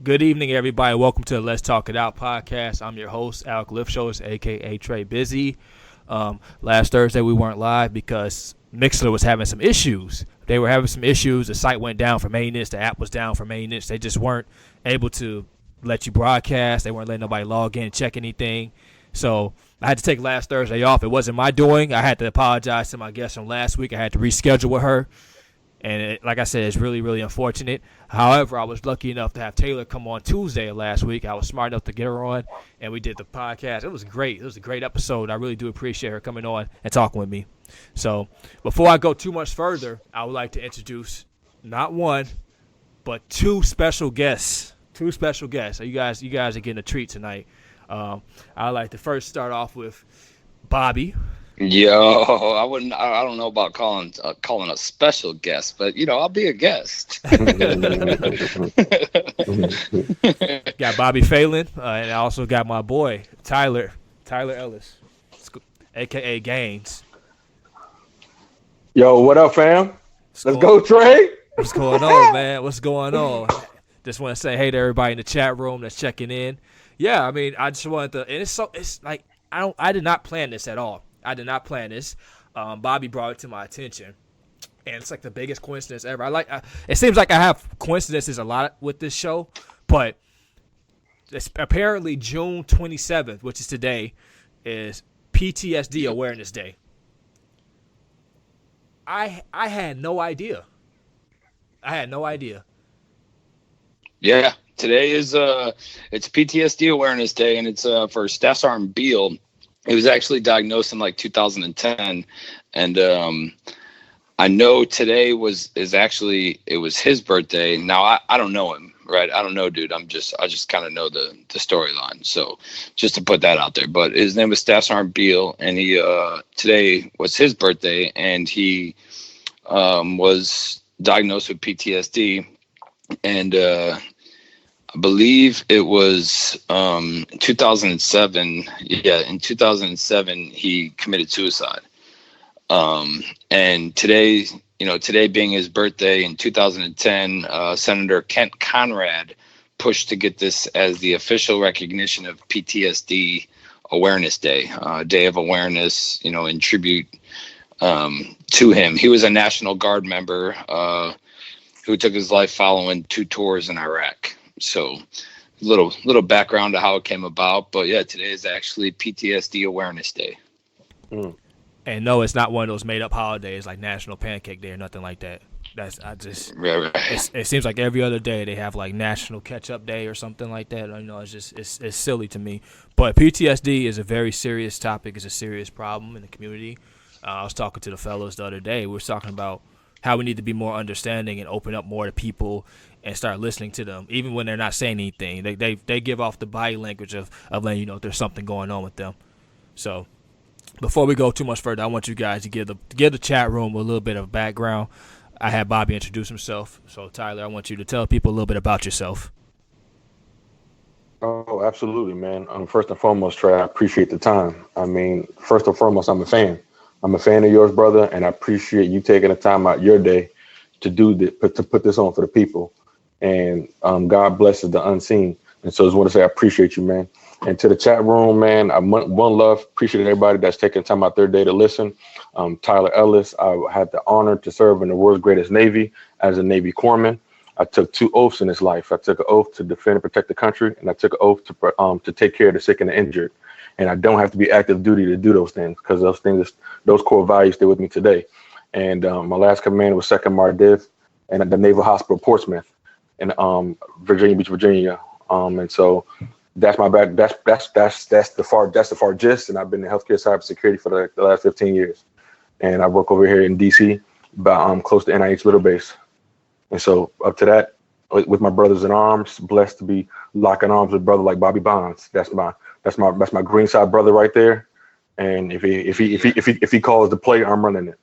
Good evening, everybody. Welcome to the Let's Talk It Out podcast. I'm your host, Alec Lifshoulders, a.k.a. Trey Busy. Last Thursday, we weren't live because Mixler was having some issues. They were having some issues. The site went down for maintenance. The app was down for maintenance. They just weren't able to let you broadcast. They weren't letting nobody log in and check anything. So I had to take last Thursday off. It wasn't my doing. I had to apologize to my guest from last week. I had to reschedule with her. And like I said, it's really, really unfortunate. However, I was lucky enough to have Taylor come on Tuesday of last week. I was smart enough to get her on, and we did the podcast. It was great. It was a great episode. I really do appreciate her coming on and talking with me. So before I go too much further, I would like to introduce not one, but two special guests. Two special guests. So you guys are getting a treat tonight. I'd like to first start off with Bobby. Yo, I don't know about calling a special guest, but I'll be a guest. Got Bobby Phelan, and I also got my boy Tyler Ellis, aka Gaines. Yo, what up, fam? Let's go, Trey. What's going on, man? What's going on? Just want to say hey to everybody in the chat room that's checking in. Yeah, I mean, I just wanted to, and it's like I did not plan this at all. I did not plan this. Bobby brought it to my attention, and it's like the biggest coincidence ever. It seems like I have coincidences a lot with this show, but it's apparently June 27th, which is today, is PTSD Awareness Day. I had no idea. Yeah, today is it's PTSD Awareness Day, and it's for Staff Sergeant Beal. He was actually diagnosed in like 2010, and I know today it was his birthday. Now I don't know him, right? I don't know, dude. I just kind of know the storyline. So just to put that out there. But his name was Staff Sergeant Beal, and he today was his birthday, and he was diagnosed with PTSD, and I believe it was 2007. Yeah, in 2007 he committed suicide. And today being his birthday in 2010, Senator Kent Conrad pushed to get this as the official recognition of PTSD Awareness Day, Day of Awareness, in tribute to him. He was a National Guard member who took his life following 2 tours in Iraq. So little background to how it came about, but yeah, today is actually PTSD Awareness Day. And no, it's not one of those made up holidays like National Pancake Day or nothing like that. Right. It seems like every other day they have like National Ketchup Day or something like that. It's silly to me. But PTSD is a very serious topic. It's a serious problem in the community. I was talking to the fellows the other day. We were talking about how we need to be more understanding and open up more to people and start listening to them, even when they're not saying anything. They give off the body language of letting you know if there's something going on with them. So before we go too much further, I want you guys to give the chat room a little bit of background. I had Bobby introduce himself. So Tyler, I want you to tell people a little bit about yourself. Oh, absolutely, man. First and foremost, Trey, I appreciate the time. I mean, first and foremost, I'm a fan. I'm a fan of yours, brother, and I appreciate you taking the time out your day to put this on for the people. And God blesses the unseen. And so I just want to say I appreciate you, man. And to the chat room, man, I one love, appreciate everybody that's taking time out their day to listen. Tyler Ellis, I had the honor to serve in the world's greatest Navy as a Navy corpsman. I took 2 oaths in this life. I took an oath to defend and protect the country, and I took an oath to take care of the sick and the injured. And I don't have to be active duty to do those things, because those core values stay with me today. And my last command was 2nd Mardiv and at the Naval Hospital Portsmouth in Virginia Beach, Virginia. And so that's my back. That's the far gist. And I've been in healthcare cybersecurity for the last 15 years. And I work over here in DC, about close to NIH Little Base. And so up to that, with my brothers in arms, blessed to be locking arms with a brother like Bobby Bonds. That's my green side brother right there. And if he calls the play, I'm running it.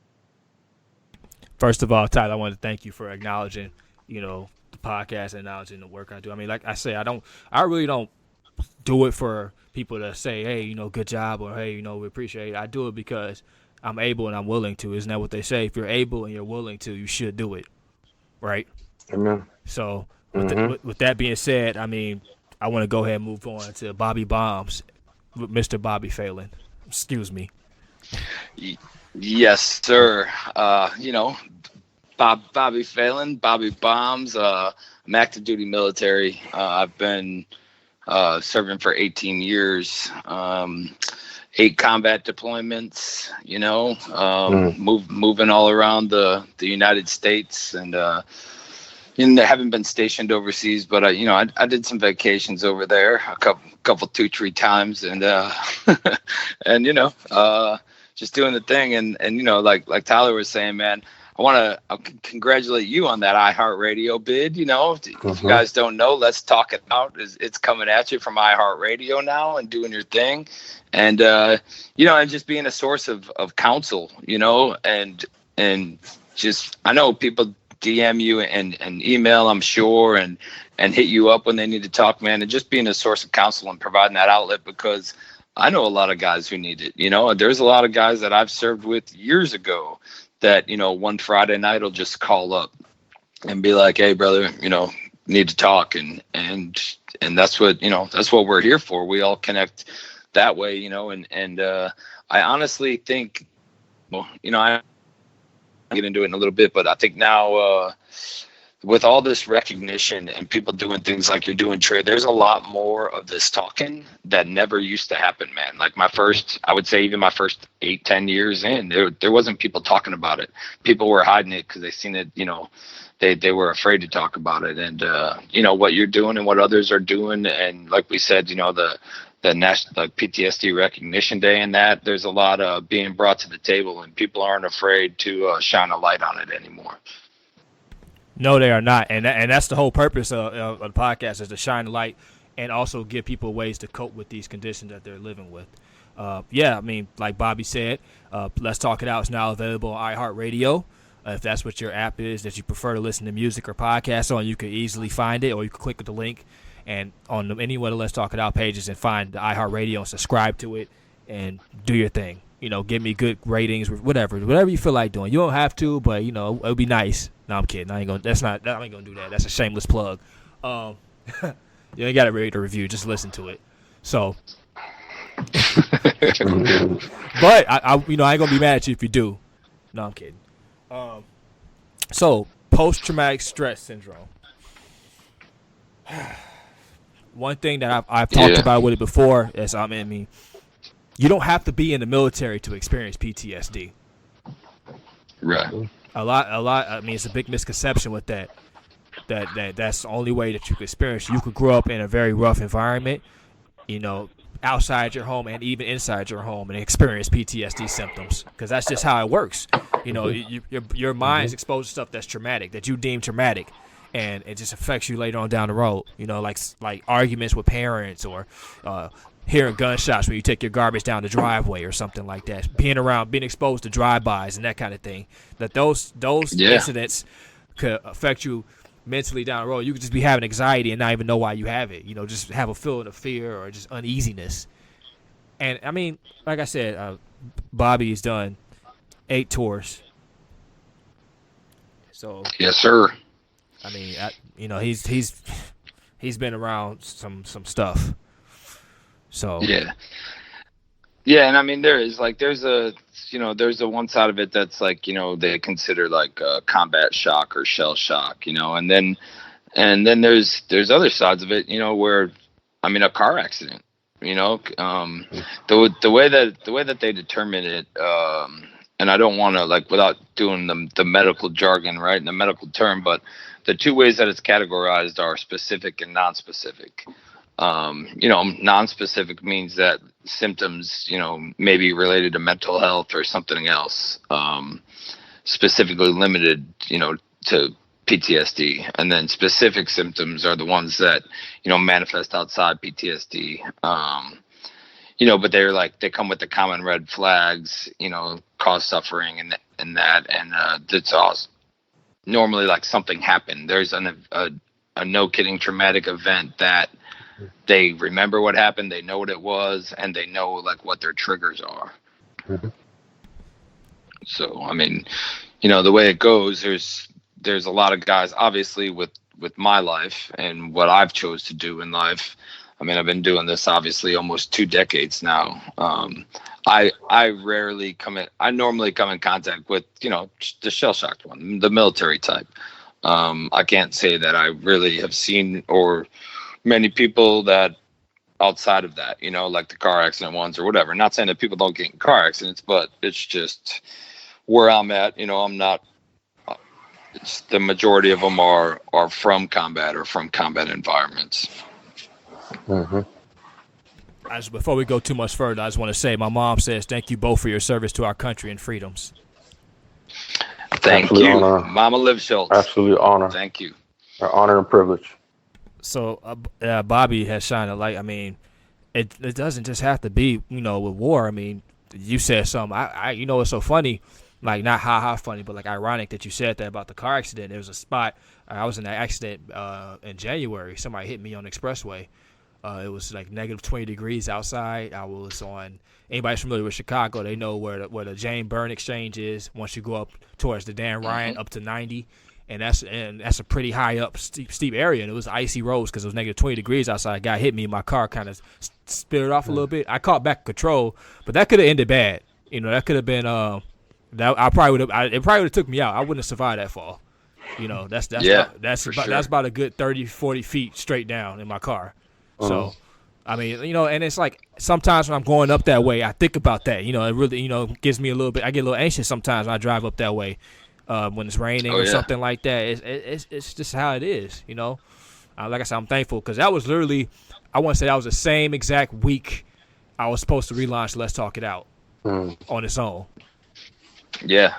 First of all, Tyler, I want to thank you for acknowledging, the podcast and acknowledging the work I do. I mean, like I say, I really don't do it for people to say, hey, good job, or hey, we appreciate it. I do it because I'm able and I'm willing to. Isn't that what they say? If you're able and you're willing to, you should do it. Right? Amen. So With that being said, I mean, I want to go ahead and move on to Bobby Bombs, Mr. Bobby Phelan. Excuse me. Yes, sir. Bobby Phelan, Bobby Bombs. I'm active duty military. I've been serving for 18 years. 8 combat deployments. Moving all around the United States, and I haven't been stationed overseas, but I did some vacations over there, a couple 2-3 times, and just doing the thing, and like Tyler was saying, man, I want to congratulate you on that iHeartRadio bid. If you guys don't know, Let's Talk It Out it's coming at you from iHeartRadio now, and doing your thing, and and just being a source of counsel, and just, I know people DM you and email, I'm sure, and hit you up when they need to talk, man, and just being a source of counsel and providing that outlet, because I know a lot of guys who need it. There's a lot of guys that I've served with years ago that, one Friday night will just call up and be like, hey, brother, need to talk. And that's what we're here for. We all connect that way, and I honestly think, I get into it in a little bit, but I think now, with all this recognition and people doing things like you're doing, Trey, there's a lot more of this talking that never used to happen, man. Like I would say even my first 8-10 years in, there wasn't people talking about it. People were hiding it because they seen it, they were afraid to talk about it. And, what you're doing and what others are doing. And like we said, the National PTSD Recognition Day, and that there's a lot of being brought to the table, and people aren't afraid to shine a light on it anymore. No, they are not, and that's the whole purpose of the podcast, is to shine a light and also give people ways to cope with these conditions that they're living with. I mean, like Bobby said, Let's Talk It Out is now available on iHeartRadio. If that's what your app is that you prefer to listen to music or podcasts on, you can easily find it, or you can click the link and on any one of the Let's Talk It Out pages and find the iHeartRadio and subscribe to it and do your thing. Give me good ratings, whatever you feel like doing. You don't have to, but it would be nice. No, I'm kidding. I ain't gonna do that. That's a shameless plug. You ain't got to rate a review. Just listen to it. So, but I ain't gonna be mad at you if you do. No, I'm kidding. So post-traumatic stress syndrome. One thing that I've talked about with it before is, you don't have to be in the military to experience PTSD. Right. A lot. I mean, it's a big misconception with that. That's the only way that you could experience. You could grow up in a very rough environment, outside your home and even inside your home, and experience PTSD symptoms, because that's just how it works. Your mind's exposed to stuff that's traumatic, that you deem traumatic, and it just affects you later on down the road. Like arguments with parents, or hearing gunshots when you take your garbage down the driveway or something like that. Being exposed to drive-bys and that kind of thing. That those incidents could affect you mentally down the road. You could just be having anxiety and not even know why you have it. Just have a feeling of fear or just uneasiness. And I mean, like I said, Bobby's done 8 tours. So yes, sir. I mean, he's been around some stuff. So yeah, and I mean, there's a one side of it that's like, they consider like combat shock or shell shock, and then there's other sides of it, where, I mean, a car accident, the way that they determine it, and I don't want to, like, without doing the medical jargon, right, and the medical term, but the 2 ways that it's categorized are specific and non-specific. Non-specific means that symptoms, may be related to mental health or something else, specifically limited, to PTSD. And then specific symptoms are the ones that, manifest outside PTSD. But they come with the common red flags, cause suffering and that, and it's all normally like something happened. There's a no kidding traumatic event that they remember what happened, they know what it was, and they know like what their triggers are. Mm-hmm. So, I mean, the way it goes, there's a lot of guys, obviously, with with my life and what I've chose to do in life. I mean, I've been doing this obviously almost 2 decades now. I normally come in contact with, the shell shocked one, the military type. I can't say that I really have seen or many people that outside of that, like the car accident ones or whatever. Not saying that people don't get in car accidents, but it's just where I'm at. I'm not. It's the majority of them are from combat or from combat environments. Mm-hmm. Before we go too much further, I just want to say my mom says thank you both for your service to our country and freedoms. Thank Absolute you, honor. Mama Liv Schultz. Absolute honor. Thank you. An honor and privilege. So Bobby has shined a light. I mean, it doesn't just have to be, with war. I mean, you said something. It's so funny, like not ha funny, but like ironic that you said that about the car accident. There was a spot. I was in that accident in January. Somebody hit me on the expressway. It was like negative 20 degrees outside. I was on. Anybody's familiar with Chicago, they know where the Jane Byrne Exchange is. Once you go up towards the Dan Ryan, up to 90. And that's a pretty high up steep area, and it was icy roads because it was negative 20 degrees outside. A guy hit me, my car kind of spilled off a little bit. I caught back control, but that could have ended bad. That could have been that I probably would have. It probably would have took me out. I wouldn't have survived that fall. That's about a good 30, 40 feet straight down in my car. So, I mean, and it's like sometimes when I'm going up that way, I think about that. It really, gives me a little bit. I get a little anxious sometimes when I drive up that way. When it's raining or something like that. It's just how it is, Like I said, I'm thankful because that was literally, I want to say that was the same exact week I was supposed to relaunch Let's Talk It Out on its own. Yeah.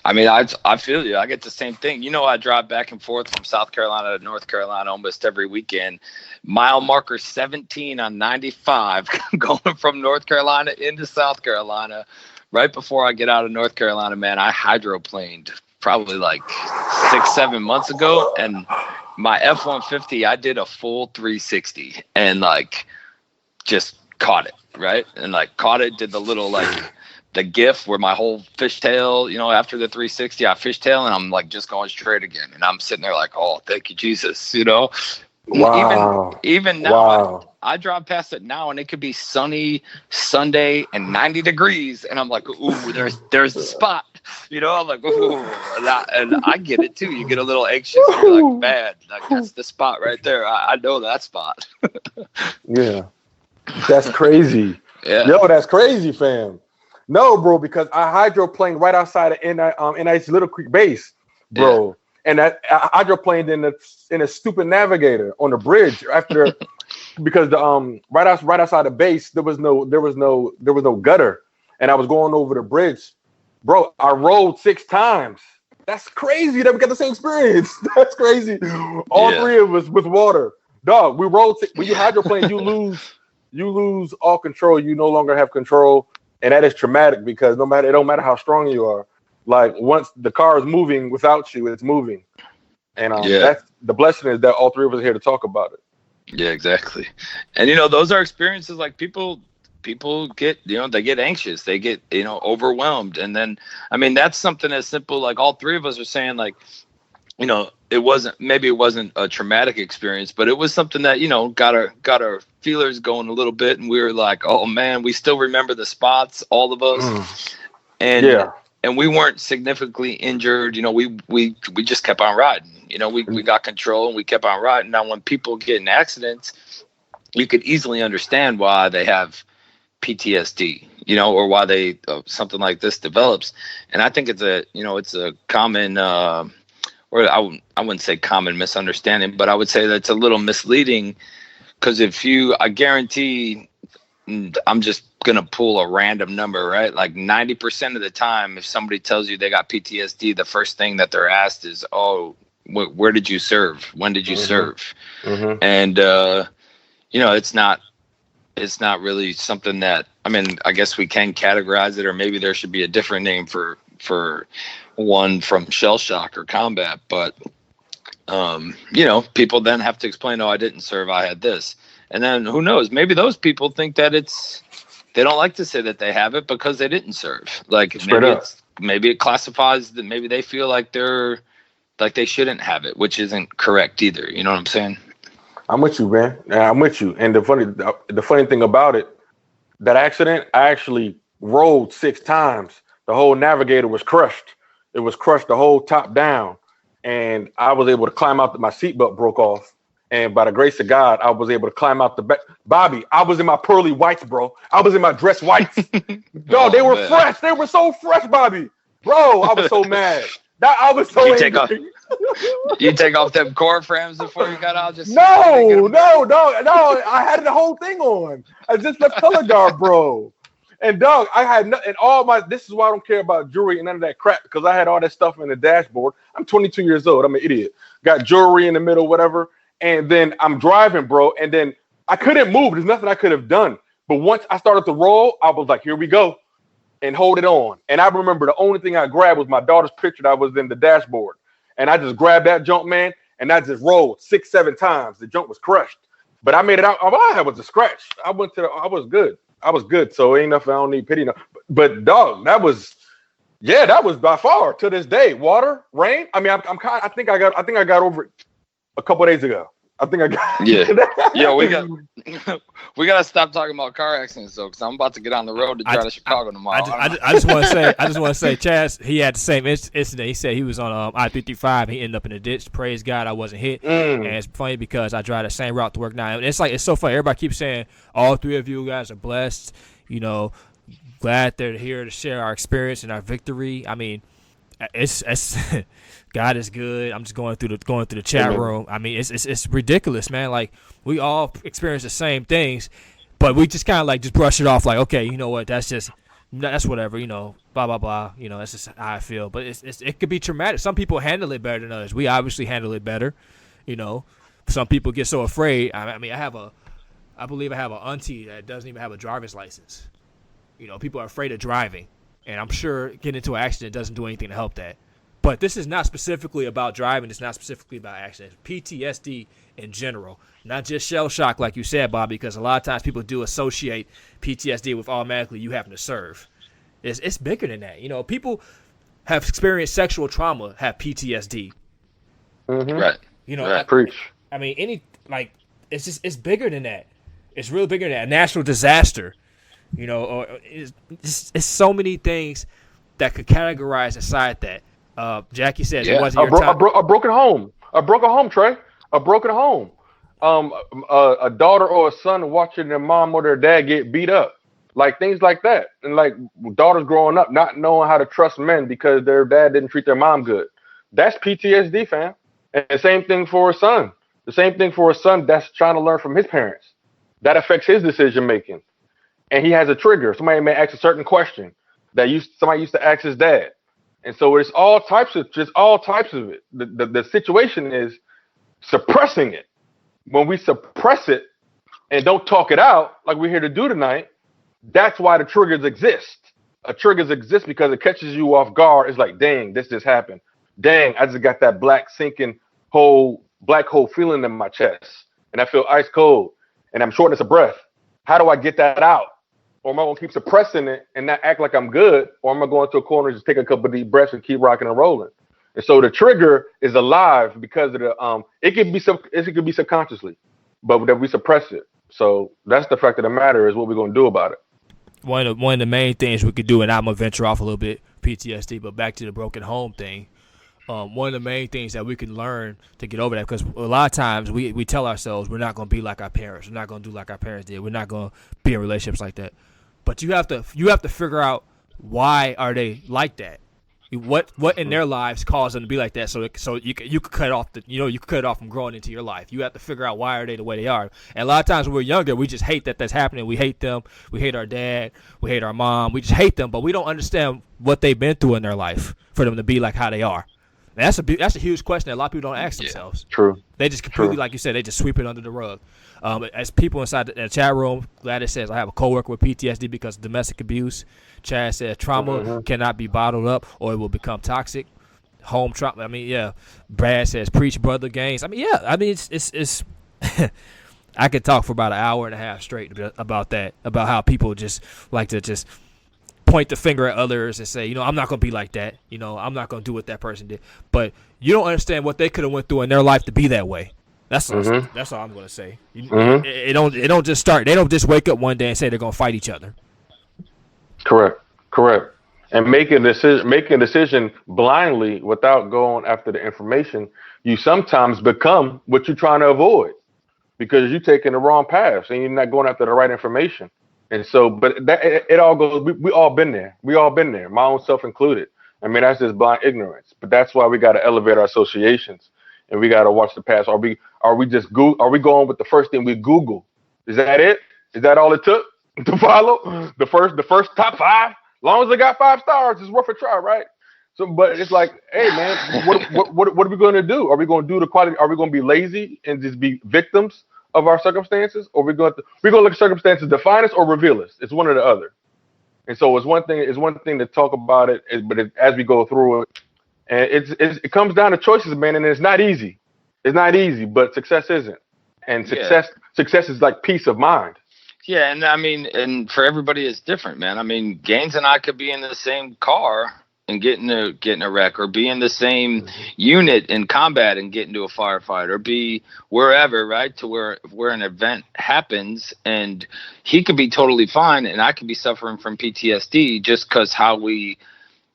I mean, I feel you. I get the same thing. I drive back and forth from South Carolina to North Carolina almost every weekend. Mile marker 17 on 95 going from North Carolina into South Carolina. Right before I get out of North Carolina, man, I hydroplaned probably like 6-7 months ago. And my F-150, I did a full 360 and like just caught it, right? And like caught it, did the little like the gif where my whole fishtail, after the 360, I fishtail and I'm like just going straight again. And I'm sitting there like, oh, thank you, Jesus, Wow. Even now, wow. I drive past it now, and it could be sunny Sunday and 90 degrees, and I'm like, ooh, there's the spot, I'm like, ooh, and I get it too. You get a little anxious, and you're like, man, like that's the spot right there. I know that spot. Yeah, that's crazy. Yeah, yo, that's crazy, fam. No, bro, because I hydroplaned right outside of NI's Little Creek base, bro. Yeah. And I hydroplaned in a stupid Navigator on the bridge after because the right outside the base there was no gutter, and I was going over the bridge, bro. I rolled 6 times. That's crazy that we got the same experience. That's crazy. All 3 of us with water, dog. We rolled. When you hydroplane, you lose all control. You no longer have control, and that is traumatic because it don't matter how strong you are. Like once the car is moving without you, it's moving, and that's the blessing is that all 3 of us are here to talk about it. Yeah, exactly. And those are experiences like people get they get anxious, they get overwhelmed, and then I mean that's something as simple like all 3 of us are saying like it wasn't a traumatic experience, but it was something that got our feelers going a little bit, and we were like, oh man, we still remember the spots, all of us, and we weren't significantly injured. We just kept on riding. We got control and we kept on riding. Now, when people get in accidents, you could easily understand why they have PTSD, or why they something like this develops. And I think it's a common, or I wouldn't say common misunderstanding, but I would say that's a little misleading because I guarantee. I'm just going to pull a random number, right? Like 90% of the time, if somebody tells you they got PTSD, the first thing that they're asked is, oh, where did you serve? When did you serve? Mm-hmm. And, it's not really something that, I mean, I guess we can categorize it, or maybe there should be a different name for one from shell shock or combat. But, people then have to explain, oh, I didn't serve, I had this. And then who knows? Maybe those people think that they don't like to say that they have it because they didn't serve. Like maybe it classifies that maybe they feel like they're like they shouldn't have it, which isn't correct either. You know what I'm saying? I'm with you, man. Yeah, I'm with you. And the funny thing about it, that accident, I actually rolled 6 times. The whole navigator was crushed. It was crushed the whole top down. And I was able to climb out. My seatbelt broke off. And by the grace of God, I was able to climb out the back. Bobby, I was in my pearly whites, bro. I was in my dress whites. Dog, they were fresh. They were so fresh, Bobby. Bro, I was so mad. I was so angry. You take off them core frames before you got out? No. I had the whole thing on. I just left color guard, bro. And dog, I had and all my. This is why I don't care about jewelry and none of that crap, because I had all that stuff in the dashboard. I'm 22 years old. I'm an idiot. Got jewelry in the middle, whatever. And then I'm driving, bro. And then I couldn't move. There's nothing I could have done. But once I started to roll, I was like, here we go. And hold it on. And I remember the only thing I grabbed was my daughter's picture that was in the dashboard. And I just grabbed that junk, man. And I just rolled 6, 7 times. The junk was crushed. But I made it out. All I had was a scratch. I was good. I was good. So ain't nothing. I don't need pity. No. But dog, that was by far to this day. Water, rain. I mean, I think I got over it a couple of days ago. I think I got. Yeah, we got to stop talking about car accidents though, because I'm about to get on the road to drive to Chicago tomorrow. I just want to say, Chaz, he had the same incident. He said he was on I-55. He ended up in a ditch. Praise God, I wasn't hit. And it's funny because I drive the same route to work now. And it's so funny. Everybody keeps saying all 3 of you guys are blessed. You know, glad they're here to share our experience and our victory. I mean, it's God is good. I'm just going through the chat room. I mean, it's ridiculous, man. Like, we all experience the same things, but we just kind of like just brush it off. Like, okay, you know what? That's whatever. You know, blah blah blah. You know, that's just how I feel. But it could be traumatic. Some people handle it better than others. We obviously handle it better. You know, some people get so afraid. I mean, I believe I have an auntie that doesn't even have a driver's license. You know, people are afraid of driving, and I'm sure getting into an accident doesn't do anything to help that. But this is not specifically about driving. It's not specifically about accidents. PTSD in general, not just shell shock like you said, Bob, because a lot of times people do associate PTSD with automatically you having to serve. It's bigger than that. You know, people have experienced sexual trauma, have PTSD. Mm-hmm. Right. You know, right. Preach. I mean, it's bigger than that. It's really bigger than that. A natural disaster. You know, or it's so many things that could categorize inside that. Jackie says it wasn't your time. A broken home, Trey. A broken home. A daughter or a son watching their mom or their dad get beat up, like things like that, and like daughters growing up not knowing how to trust men because their dad didn't treat their mom good. That's PTSD, fam. And the same thing for a son. The same thing for a son that's trying to learn from his parents. That affects his decision making, and he has a trigger. Somebody may ask a certain question that somebody used to ask his dad. And so it's all types of it. The situation is suppressing it. When we suppress it and don't talk it out like we're here to do tonight, that's why the triggers exist. Triggers exist because it catches you off guard. It's like, dang, this just happened. Dang, I just got that black hole feeling in my chest. And I feel ice cold. And I'm shortness of breath. How do I get that out? Or am I going to keep suppressing it and not act like I'm good? Or am I going to a corner and just take a couple of deep breaths and keep rocking and rolling? And so the trigger is alive because of it could be subconsciously, but that we suppress it. So that's the fact of the matter is what we're going to do about it. One of the main things we could do, and I'm going to venture off a little bit, PTSD, but back to the broken home thing. One of the main things that we can learn to get over that, because a lot of times we tell ourselves we're not going to be like our parents. We're not going to do like our parents did. We're not going to be in relationships like that. But you have to figure out why are they like that. What in their lives caused them to be like that? So you could cut off you could cut it off from growing into your life. You have to figure out why are they the way they are. And a lot of times when we're younger, we just hate that's happening. We hate them. We hate our dad. We hate our mom. We just hate them, but we don't understand what they've been through in their life for them to be like how they are. And that's a huge question that a lot of people don't ask themselves. True. They just completely, like you said, they just sweep it under the rug. As people inside the chat room, Gladys says, I have a coworker with PTSD because of domestic abuse. Chad says trauma cannot be bottled up or it will become toxic. Home trauma. I mean, yeah. Brad says preach brother gangs. I mean, yeah. I mean, it's I could talk for about an hour and a half straight about that, about how people just like to just point the finger at others and say, I'm not going to be like that. I'm not going to do what that person did. But you don't understand what they could have went through in their life to be that way. That's all I'm going to say. It don't just start. They don't just wake up one day and say they're going to fight each other. Correct. And making a decision blindly without going after the information, you sometimes become what you're trying to avoid because you're taking the wrong path and you're not going after the right information. And so, but it all goes. We all been there. My own self included. I mean, that's just blind ignorance. But that's why we got to elevate our associations, and we got to watch the past. Are we going with the first thing we Google? Is that it? Is that all it took to follow the first top 5? As long as it got 5 stars, it's worth a try, right? So, but it's like, hey man, what are we going to do? Are we going to do the quality? Are we going to be lazy and just be victims of our circumstances, or we're going to look at circumstances define us or reveal us? It's one or the other. And so it's one thing to talk about it, but as we go through it, and it comes down to choices, man. And it's not easy. It's not easy, but success isn't. And success is like peace of mind. Yeah, and I mean, and for everybody, it's different, man. I mean, Gaines and I could be in the same car and get in a wreck, or be in the same unit in combat and get into a firefight, or be wherever, right, to where an event happens, and he could be totally fine and I could be suffering from PTSD just because how we,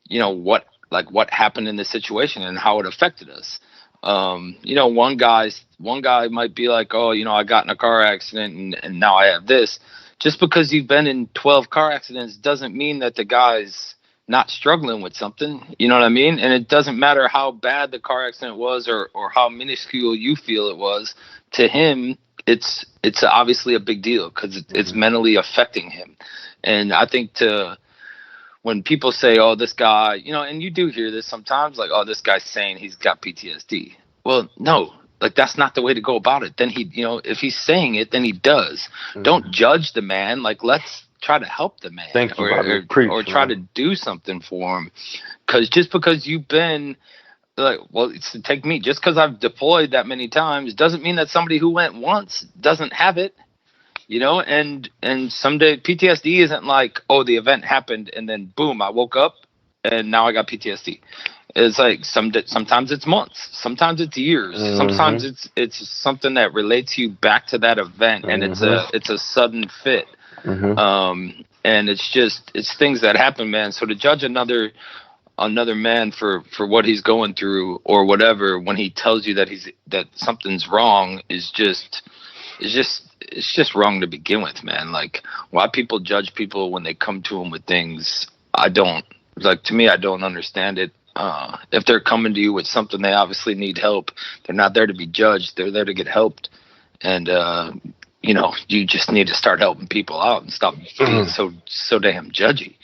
what happened in the situation and how it affected us. One guy might be like, oh, I got in a car accident and now I have this. Just because you've been in 12 car accidents doesn't mean that the guy's not struggling with something, you know what I mean? And it doesn't matter how bad the car accident was or how minuscule you feel it was. To him, it's obviously a big deal because it's mentally affecting him. And I think when people say, oh, this guy, and you do hear this sometimes, like, oh, this guy's saying he's got PTSD. Well, no, like, that's not the way to go about it. Then he, if he's saying it, then he does. Don't judge the man. Like, let's try to help the man. Thank you, or try to do something for him. Because just because you've been like, well, take me, just because I've deployed that many times doesn't mean that somebody who went once doesn't have it. And someday PTSD isn't like, oh, the event happened and then boom, I woke up and now I got PTSD. It's like sometimes it's months, sometimes it's years, sometimes it's something that relates you back to that event, and it's a sudden fit. And it's things that happen, man. So to judge another man for what he's going through or whatever, when he tells you that something's wrong, is just wrong to begin with, man. Like, why people judge people when they come to them with things, to me, I don't understand it. If they're coming to you with something, they obviously need help. They're not there to be judged. They're there to get helped. And, you just need to start helping people out and stop being so damn judgy.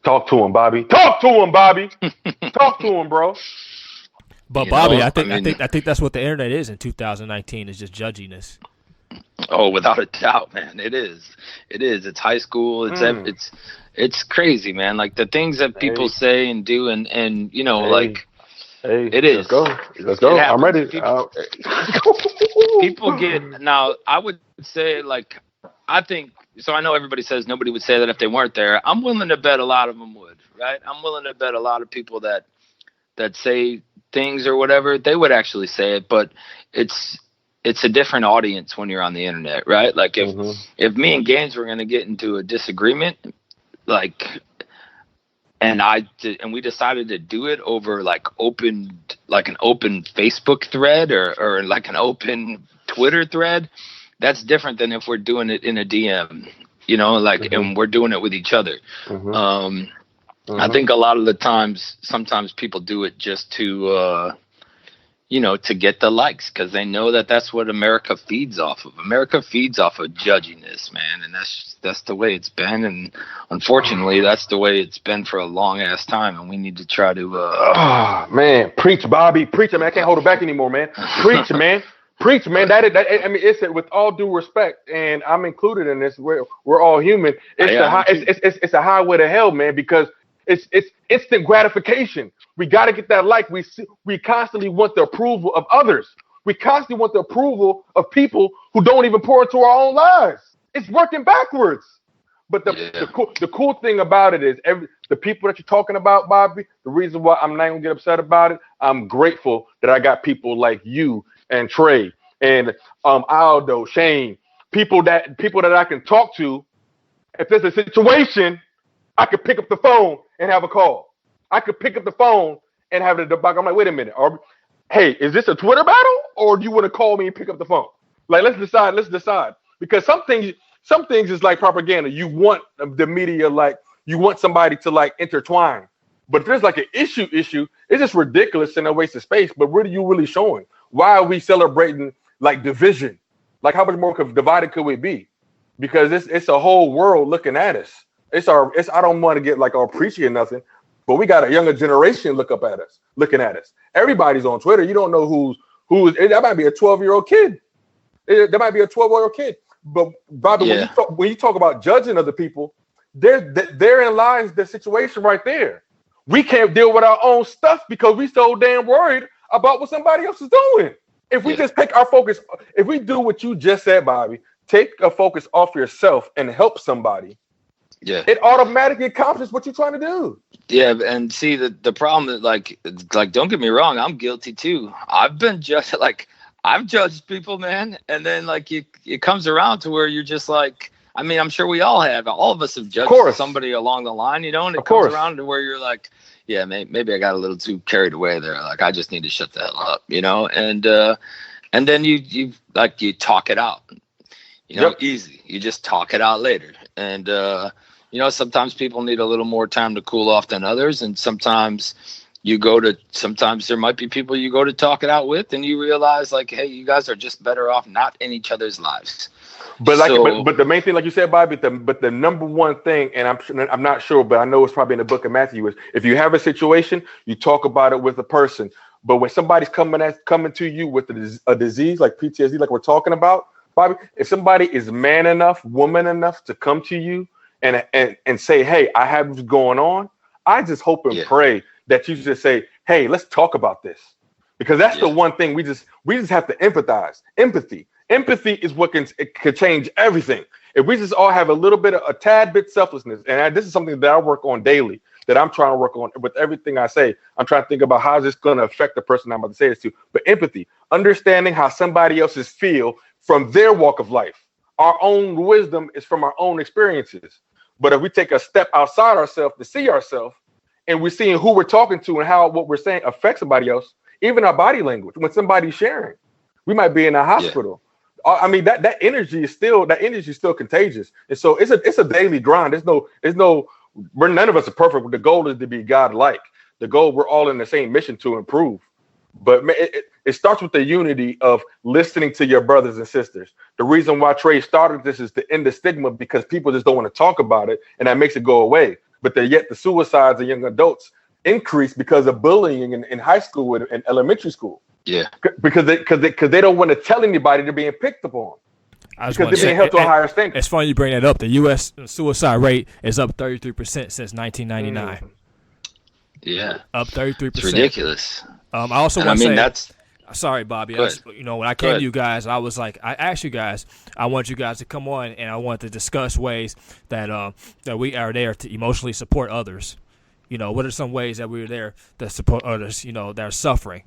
Talk to him, Bobby. Talk to him, Bobby. Talk to him, bro. But Bobby, I think that's what the internet is in 2019, is just judginess. Oh, without a doubt, man. It is. It's high school. It's crazy, man. Like the things that people say and do, and it is. Let's go. I'm ready. People get, now I would say, like, I think, so I know everybody says nobody would say that if they weren't there. I'm willing to bet a lot of them would, right? I'm willing to bet a lot of people that say things or whatever, they would actually say it, but it's a different audience when you're on the internet, right? Like if me and Gaines were going to get into a disagreement, like, and we decided to do it over like an open Facebook thread or like an open Twitter thread, that's different than if we're doing it in a DM, and we're doing it with each other. I think a lot of the times, sometimes people do it just to get the likes, because they know that that's what America feeds off of. America feeds off of judginess, man, and that's the way it's been, and unfortunately, that's the way it's been for a long ass time, and we need to try to. Man, preach, Bobby, preach, man! I can't hold it back anymore, man. Preach, man. Preach, man. That I mean, it's with all due respect, and I'm included in this. We're all human. It's a highway to hell, man, because it's instant gratification. We got to get that like. We constantly want the approval of others. We constantly want the approval of people who don't even pour into our own lives. It's working backwards. But the cool thing about it is the people that you're talking about, Bobby, the reason why I'm not gonna get upset about it, I'm grateful that I got people like you and Trey and Aldo, Shane, people that I can talk to. If there's a situation, I could pick up the phone and have a call. I could pick up the phone and have a debug. I'm like, wait a minute. Hey, is this a Twitter battle, or do you want to call me and pick up the phone? Like, let's decide. Because some things is like propaganda. You want the media, like, you want somebody to like intertwine. But if there's like an issue, it's just ridiculous and a waste of space. But what are you really showing? Why are we celebrating like division? Like, how much more divided could we be? Because it's a whole world looking at us. I don't want to get like all preachy or nothing, but we got a younger generation looking at us. Everybody's on Twitter. You don't know who's that might be a 12-year-old kid. There might be a 12-year-old kid. But Bobby, when you talk about judging other people, therein lies the situation right there. We can't deal with our own stuff because we so damn worried about what somebody else is doing. If we just take our focus, if we do what you just said, Bobby, take a focus off yourself and help somebody. Yeah, it automatically accomplishes what you're trying to do. Yeah, and see the problem that like don't get me wrong, I'm guilty too. I've been judged, like I've judged people, man, and then like it comes around to where you're just like, I mean, I'm sure we all have. All of us have judged somebody along the line, you know, and it comes around to where you're like, yeah, maybe I got a little too carried away there. Like I just need to shut the hell up, you know, and then you talk it out, you know, easy. You just talk it out later, and you know, sometimes people need a little more time to cool off than others. And sometimes there might be people you go to talk it out with and you realize like, hey, you guys are just better off not in each other's lives. But but the main thing, like you said, Bobby, but the number one thing, and I'm not sure, but I know it's probably in the book of Matthew, is if you have a situation, you talk about it with a person. But when somebody's coming to you with a disease like PTSD, like we're talking about, Bobby, if somebody is man enough, woman enough to come to you and say, hey, I have what's going on, I just hope and pray that you just say, hey, let's talk about this. Because that's the one thing we just have to empathize. Empathy is what can change everything. If we just all have a tad bit selflessness, and this is something that I work on daily, that I'm trying to work on with everything I say. I'm trying to think about how is this going to affect the person I'm about to say this to. But empathy, understanding how somebody else's feel from their walk of life. Our own wisdom is from our own experiences. But if we take a step outside ourselves to see ourselves, and we're seeing who we're talking to and how what we're saying affects somebody else, even our body language, when somebody's sharing, we might be in a hospital. I mean, that energy is still contagious. And so it's a daily grind. None of us are perfect. The goal is to be God-like. The goal, we're all in the same mission to improve. But it starts with the unity of listening to your brothers and sisters. The reason why Trey started this is to end the stigma, because people just don't want to talk about it, and that makes it go away. But yet the suicides of young adults increase because of bullying in high school and elementary school. Yeah, because they don't want to tell anybody they're being picked upon. Because they're being held to a higher standard. It's funny you bring that up. The U.S. suicide rate is up 33% since 1999. Yeah, up 33%. It's ridiculous. I also want to say, sorry, Bobby. When I came to you guys, I was like, I asked you guys, I want you guys to come on, and I want to discuss ways that we are there to emotionally support others. You know, what are some ways that we're there to support others, you know, that are suffering?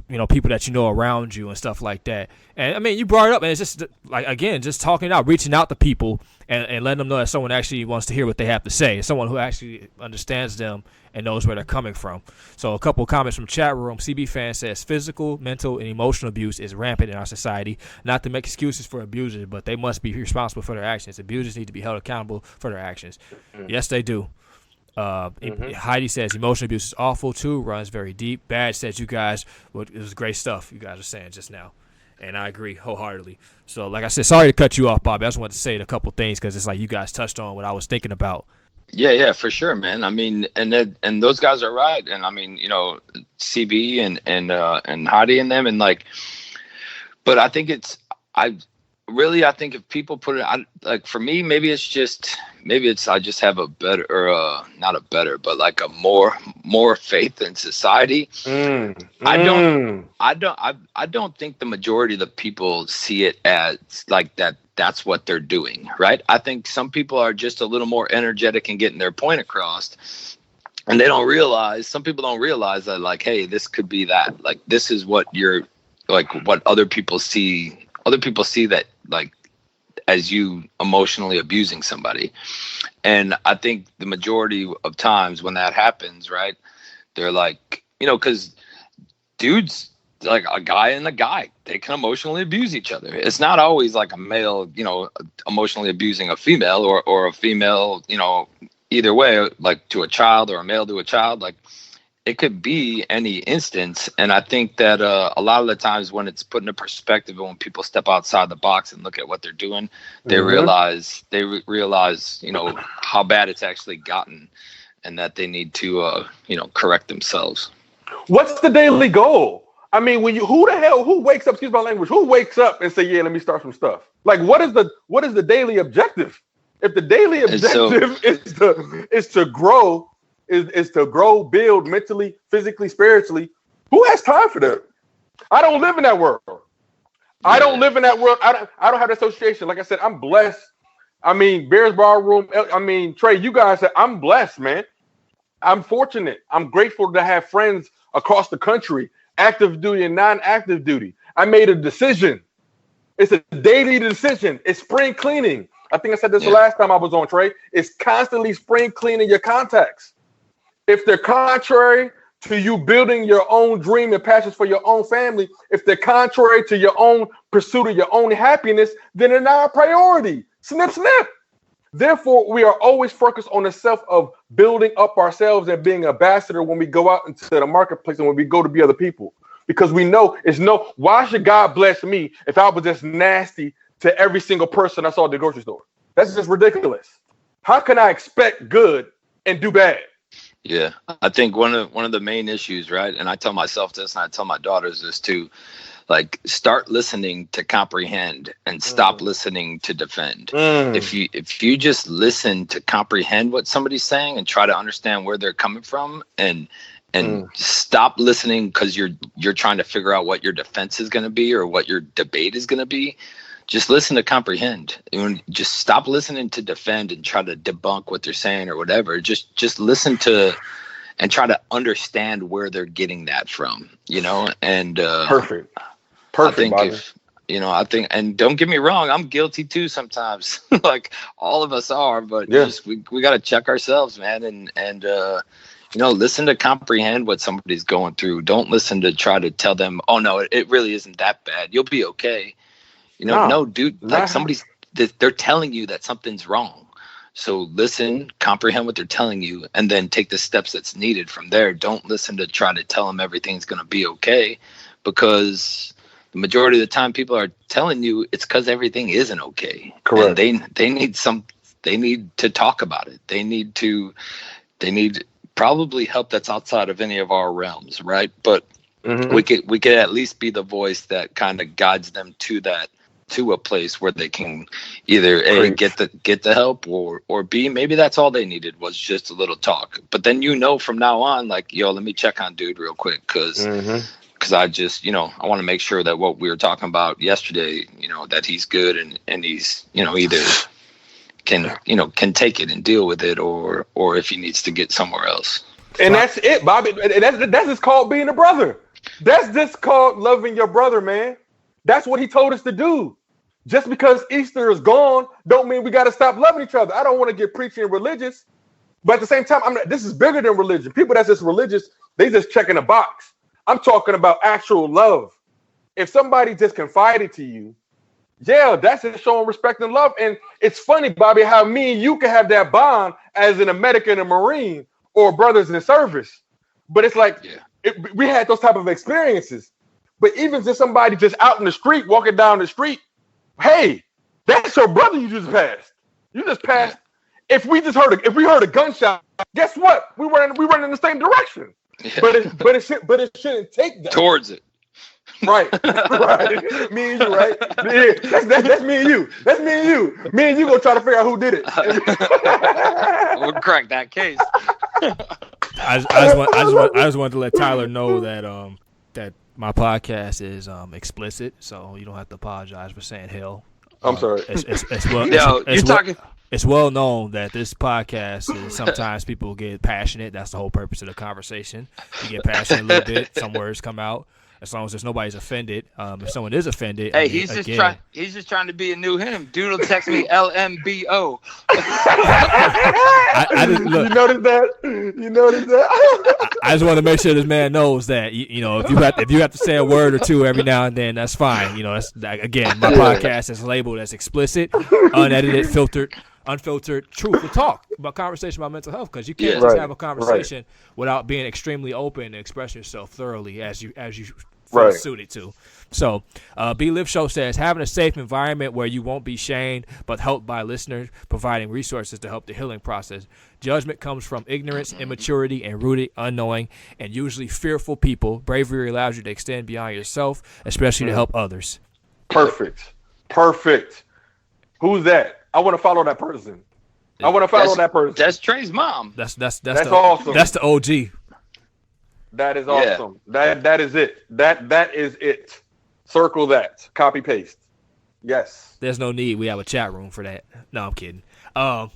You know, people that you know around you and stuff like that. And I mean, you brought it up, and it's just like, again, just talking out, reaching out to people and letting them know that someone actually wants to hear what they have to say, someone who actually understands them and knows where they're coming from. So a couple of comments from chat room. CB fan says physical, mental, and emotional abuse is rampant in our society. Not to make excuses for abusers, but they must be responsible for their actions. Abusers need to be held accountable for their actions. Yes, they do. Heidi says emotional abuse is awful too, runs very deep. Badge says it was great stuff you guys are saying just now, and I agree wholeheartedly. So like I said, sorry to cut you off, Bobby. I just wanted to say a couple things because it's like you guys touched on what I was thinking about. Yeah, for sure, man. I mean, and those guys are right, and I mean, you know, CB and Heidi and them, and like, but I think I think if people put it, like for me, maybe it's I just have a better, or not a better, but like a more faith in society. I don't think the majority of the people see it as like that that's what they're doing, right? I think some people are just a little more energetic in getting their point across, and some people don't realize that, like, hey, this could be that, like, this is what you're, like, what other people see that, like, as you emotionally abusing somebody. And I think the majority of times when that happens, right, they're like, because dudes, like a guy and a guy, they can emotionally abuse each other. It's not always like a male, emotionally abusing a female, or a female, either way, like to a child, or a male to a child. Like, it could be any instance. And I think that a lot of the times when it's put into perspective, and when people step outside the box and look at what they're doing, they realize, how bad it's actually gotten, and that they need to, correct themselves. What's the daily goal? I mean, who wakes up, excuse my language, who wakes up and say, yeah, let me start some stuff? Like, what is the daily objective? If the daily objective is to grow, is to grow, build mentally, physically, spiritually, who has time for that? I don't live in that world. I don't live in that world. I don't have the association. Like I said, I'm blessed. I mean, Bears Bar Room. I mean, Trey, you guys said, I'm blessed, man. I'm fortunate. I'm grateful to have friends across the country, active duty and non-active duty. I made a decision. It's a daily decision. It's spring cleaning. I think I said this the last time I was on, Trey. It's constantly spring cleaning your contacts. If they're contrary to you building your own dream and passions for your own family, if they're contrary to your own pursuit of your own happiness, then they're not a priority. Snip, snip. Therefore, we are always focused on the self of building up ourselves and being an ambassador when we go out into the marketplace and when we go to be other people. Because we know why should God bless me if I was just nasty to every single person I saw at the grocery store? That's just ridiculous. How can I expect good and do bad? Yeah, I think one of the main issues, right? And I tell myself this, and I tell my daughters this too. Like, start listening to comprehend and stop listening to defend. If you just listen to comprehend what somebody's saying and try to understand where they're coming from, and stop listening because you're trying to figure out what your defense is going to be or what your debate is going to be. Just listen to comprehend. Just stop listening to defend and try to debunk what they're saying or whatever. Just listen to and try to understand where they're getting that from, and Perfect, I think Bobby. I think, and don't get me wrong, I'm guilty too sometimes. Like, all of us are, but we got to check ourselves, man. And listen to comprehend what somebody's going through. Don't listen to try to tell them, oh no, it really isn't that bad. You'll be okay. No, dude, like, they're telling you that something's wrong. So listen, comprehend what they're telling you, and then take the steps that's needed from there. Don't listen to try to tell them everything's going to be okay, because the majority of the time people are telling you it's because everything isn't okay. Correct. And they need to talk about it. They need probably help that's outside of any of our realms, right? But we could at least be the voice that kind of guides them to a place where they can either A, get the help, or B, maybe that's all they needed was just a little talk. But then from now on, like, yo, let me check on dude real quick, because I just, I want to make sure that what we were talking about yesterday, that he's good and he's, either can take it and deal with it, or if he needs to get somewhere else. And that's it, Bobby. And that's just called being a brother. That's just called loving your brother, man. That's what he told us to do. Just because Easter is gone don't mean we got to stop loving each other. I don't want to get preachy and religious, but at the same time, this is bigger than religion. People that's just religious, they just checking a box. I'm talking about actual love. If somebody just confided to you, that's just showing respect and love. And it's funny, Bobby, how me and you can have that bond as an American and a Marine or brothers in service. But it's like we had those type of experiences. But even just somebody just out in the street, walking down the street, hey, that's your brother you just passed. You just passed. If we heard a gunshot, guess what? We run in the same direction. Yeah. But it shouldn't take that towards it. Right. Me and you, right? Yeah, that's me and you. That's me and you. Me and you gonna try to figure out who did it. We'll crack that case. I just wanted to let Tyler know that that my podcast is explicit, so you don't have to apologize for saying hell. I'm sorry. It's well. Yo, you're talking. It's well known that this podcast is sometimes people get passionate. That's the whole purpose of the conversation. You get passionate a little bit. Some words come out. As long as there's nobody's offended. If someone is offended, hey, he's just trying to be a new him. Dude will text me LMBO. I just, look, You noticed that? I just want to make sure this man knows that if you have to say a word or two every now and then, that's fine. That's again, my podcast is labeled as explicit, unedited, unfiltered, truthful talk about conversation about mental health, because you can't just have a conversation without being extremely open and express yourself thoroughly as you feel suited to. So, B Live Show says having a safe environment where you won't be shamed but helped by listeners, providing resources to help the healing process. Judgment comes from ignorance, immaturity, and rooted, unknowing, and usually fearful people. Bravery allows you to extend beyond yourself, especially to help others. Perfect. Who's that? I want to follow that person. That's Trey's mom. That's awesome. That's the OG. That is awesome. That is it. That is it. Circle that. Copy paste. Yes. There's no need. We have a chat room for that. No, I'm kidding. I'm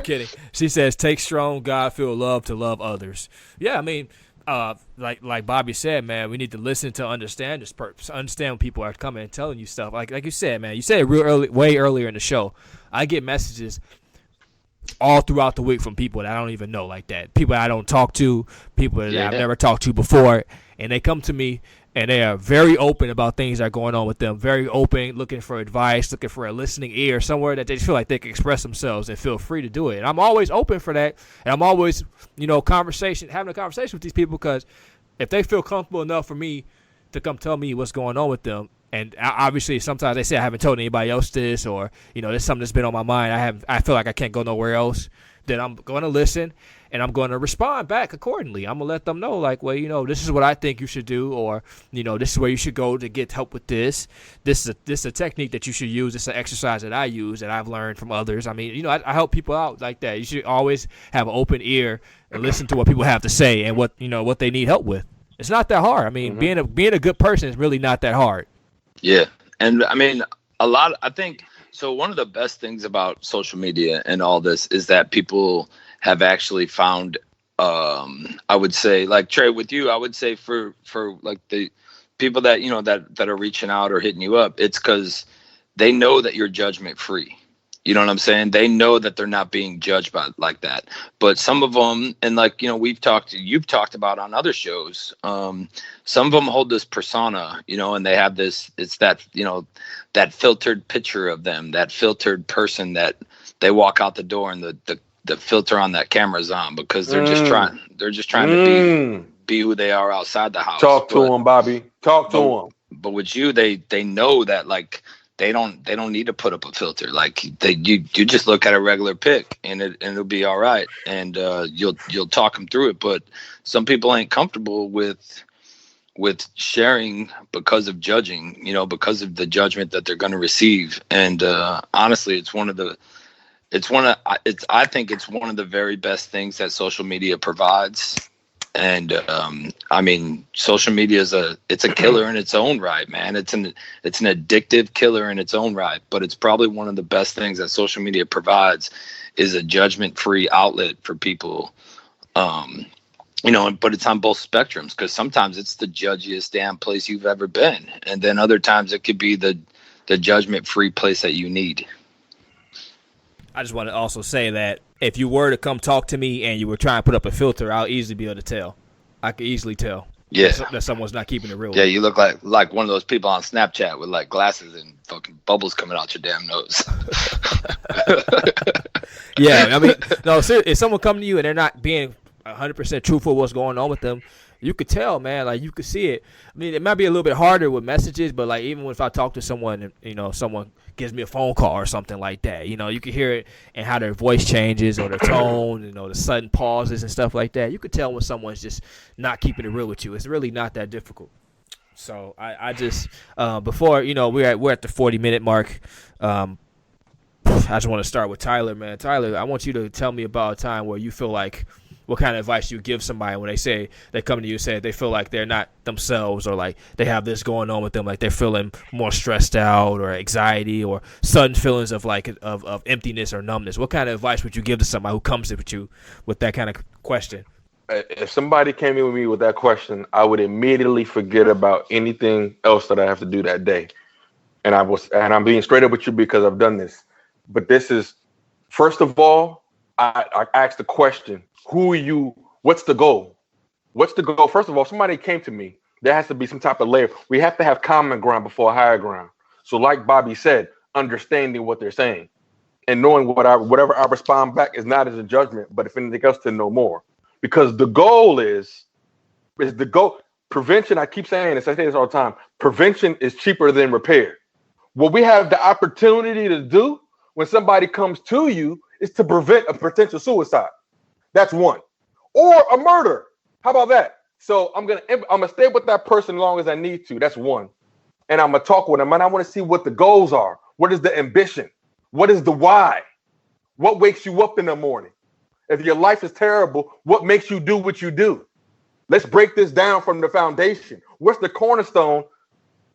kidding. She says, take strong, God-filled love to love others. Yeah, I mean, like Bobby said, man, we need to listen to understand this purpose, understand when people are coming and telling you stuff. Like you said, man, you said it way earlier in the show. I get messages all throughout the week from people that I don't even know, like that. People I don't talk to, people that I've never talked to before, and they come to me and they are very open about things that are going on with them, very open, looking for advice, looking for a listening ear, somewhere that they feel like they can express themselves and feel free to do it. And I'm always open for that, and I'm always, having a conversation with these people, because if they feel comfortable enough for me to come tell me what's going on with them, and obviously sometimes they say I haven't told anybody else this, or there's something that's been on my mind, I feel like I can't go nowhere else, then I'm going to listen and I'm going to respond back accordingly. I'm going to let them know, like, well, this is what I think you should do, or this is where you should go to get help with this. This is a technique that you should use. This is an exercise that I use that I've learned from others. I mean, I help people out like that. You should always have an open ear and listen to what people have to say and what they need help with. It's not that hard. I mean, being a good person is really not that hard. Yeah. And I mean, I think, so one of the best things about social media and all this is that people have actually found, I would say, like Trey, with you, I would say for like the people that, that are reaching out or hitting you up, it's because they know that you're judgment free. You know what I'm saying? They know that they're not being judged by like that. But some of them, and like, you've talked about on other shows, some of them hold this persona, and they have this, it's that, that filtered picture of them, that filtered person that they walk out the door and the filter on that camera's on, because they're just trying to be who they are outside the house. Talk to them, Bobby. Talk to them. But with you, they know that, like, they don't need to put up a filter. Like, you just look at a regular pic and it'll be all right. And you'll talk them through it. But some people ain't comfortable with sharing because of judging, because of the judgment that they're going to receive. And honestly, I think it's one of the very best things that social media provides. And I mean, social media it's a killer in its own right, man. It's an addictive killer in its own right. But it's probably one of the best things that social media provides is a judgment-free outlet for people. But it's on both spectrums, because sometimes it's the judgiest damn place you've ever been, and then other times it could be the judgment-free place that you need. I just want to also say that if you were to come talk to me and you were trying to put up a filter, I'll easily be able to tell. I could easily tell. Yeah. That someone's not keeping it real. Yeah, you look like one of those people on Snapchat with like glasses and fucking bubbles coming out your damn nose. Yeah, I mean, no, seriously, if someone come to you and they're not being 100% truthful what's going on with them, you could tell, man. Like, you could see it. I mean, it might be a little bit harder with messages, but like, even if I talk to someone and someone gives me a phone call or something like that, you could hear it and how their voice changes or their tone, the sudden pauses and stuff like that. You could tell when someone's just not keeping it real with you. It's really not that difficult. So I just before we're at the 40-minute mark. I just want to start with Tyler, man. Tyler, I want you to tell me about a time where you feel like what kind of advice you give somebody when they come to you and say they feel like they're not themselves, or like they have this going on with them, like they're feeling more stressed out or anxiety or sudden feelings of like of emptiness or numbness. What kind of advice would you give to somebody who comes to you with that kind of question? If somebody came in with me with that question, I would immediately forget about anything else that I have to do that day. And I'm being straight up with you because I've done this. But this is, first of all, I asked the question, who are you? What's the goal? What's the goal? First of all, somebody came to me. There has to be some type of layer. We have to have common ground before higher ground. So like Bobby said, understanding what they're saying and knowing whatever I respond back is not as a judgment, but if anything else, to know more. Because the goal is the goal. Prevention, I keep saying this, I say this all the time. Prevention is cheaper than repair. What we have the opportunity to do when somebody comes to you is to prevent a potential suicide. That's one. Or a murder. How about that? So I'm gonna stay with that person as long as I need to. That's one. And I'm gonna talk with them, and I want to see what the goals are. What is the ambition? What is the why? What wakes you up in the morning? If your life is terrible, what makes you do what you do? Let's break this down from the foundation. What's the cornerstone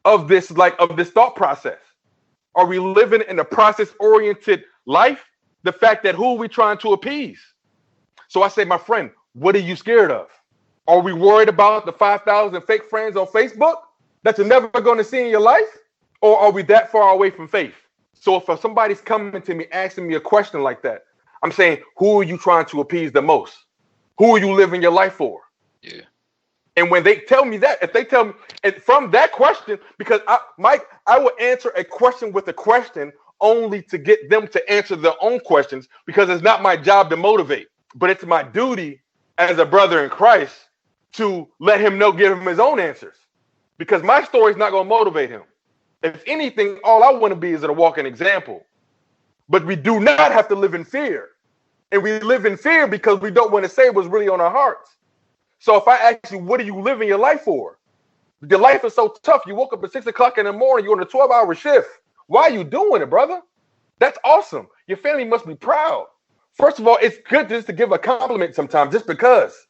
of this thought process? Are we living in a process-oriented life? The fact that who are we trying to appease? So I say, my friend, what are you scared of? Are we worried about the 5,000 fake friends on Facebook that you're never going to see in your life? Or are we that far away from faith? So if somebody's coming to me asking me a question like that, I'm saying, who are you trying to appease the most? Who are you living your life for? Yeah. And when they tell me that, if they tell me, and from that question, because I will answer a question with a question only to get them to answer their own questions, because it's not my job to motivate, but it's my duty as a brother in Christ to let him know, give him his own answers, because my story is not going to motivate him. If anything, all I want to be is a walking example. But we do not have to live in fear. And we live in fear because we don't want to say what's really on our hearts. So if I ask you, what are you living your life for? Your life is so tough. You woke up at 6 o'clock in the morning. You're on a 12-hour shift. Why are you doing it, brother? That's awesome. Your family must be proud. First of all, it's good just to give a compliment sometimes, just because.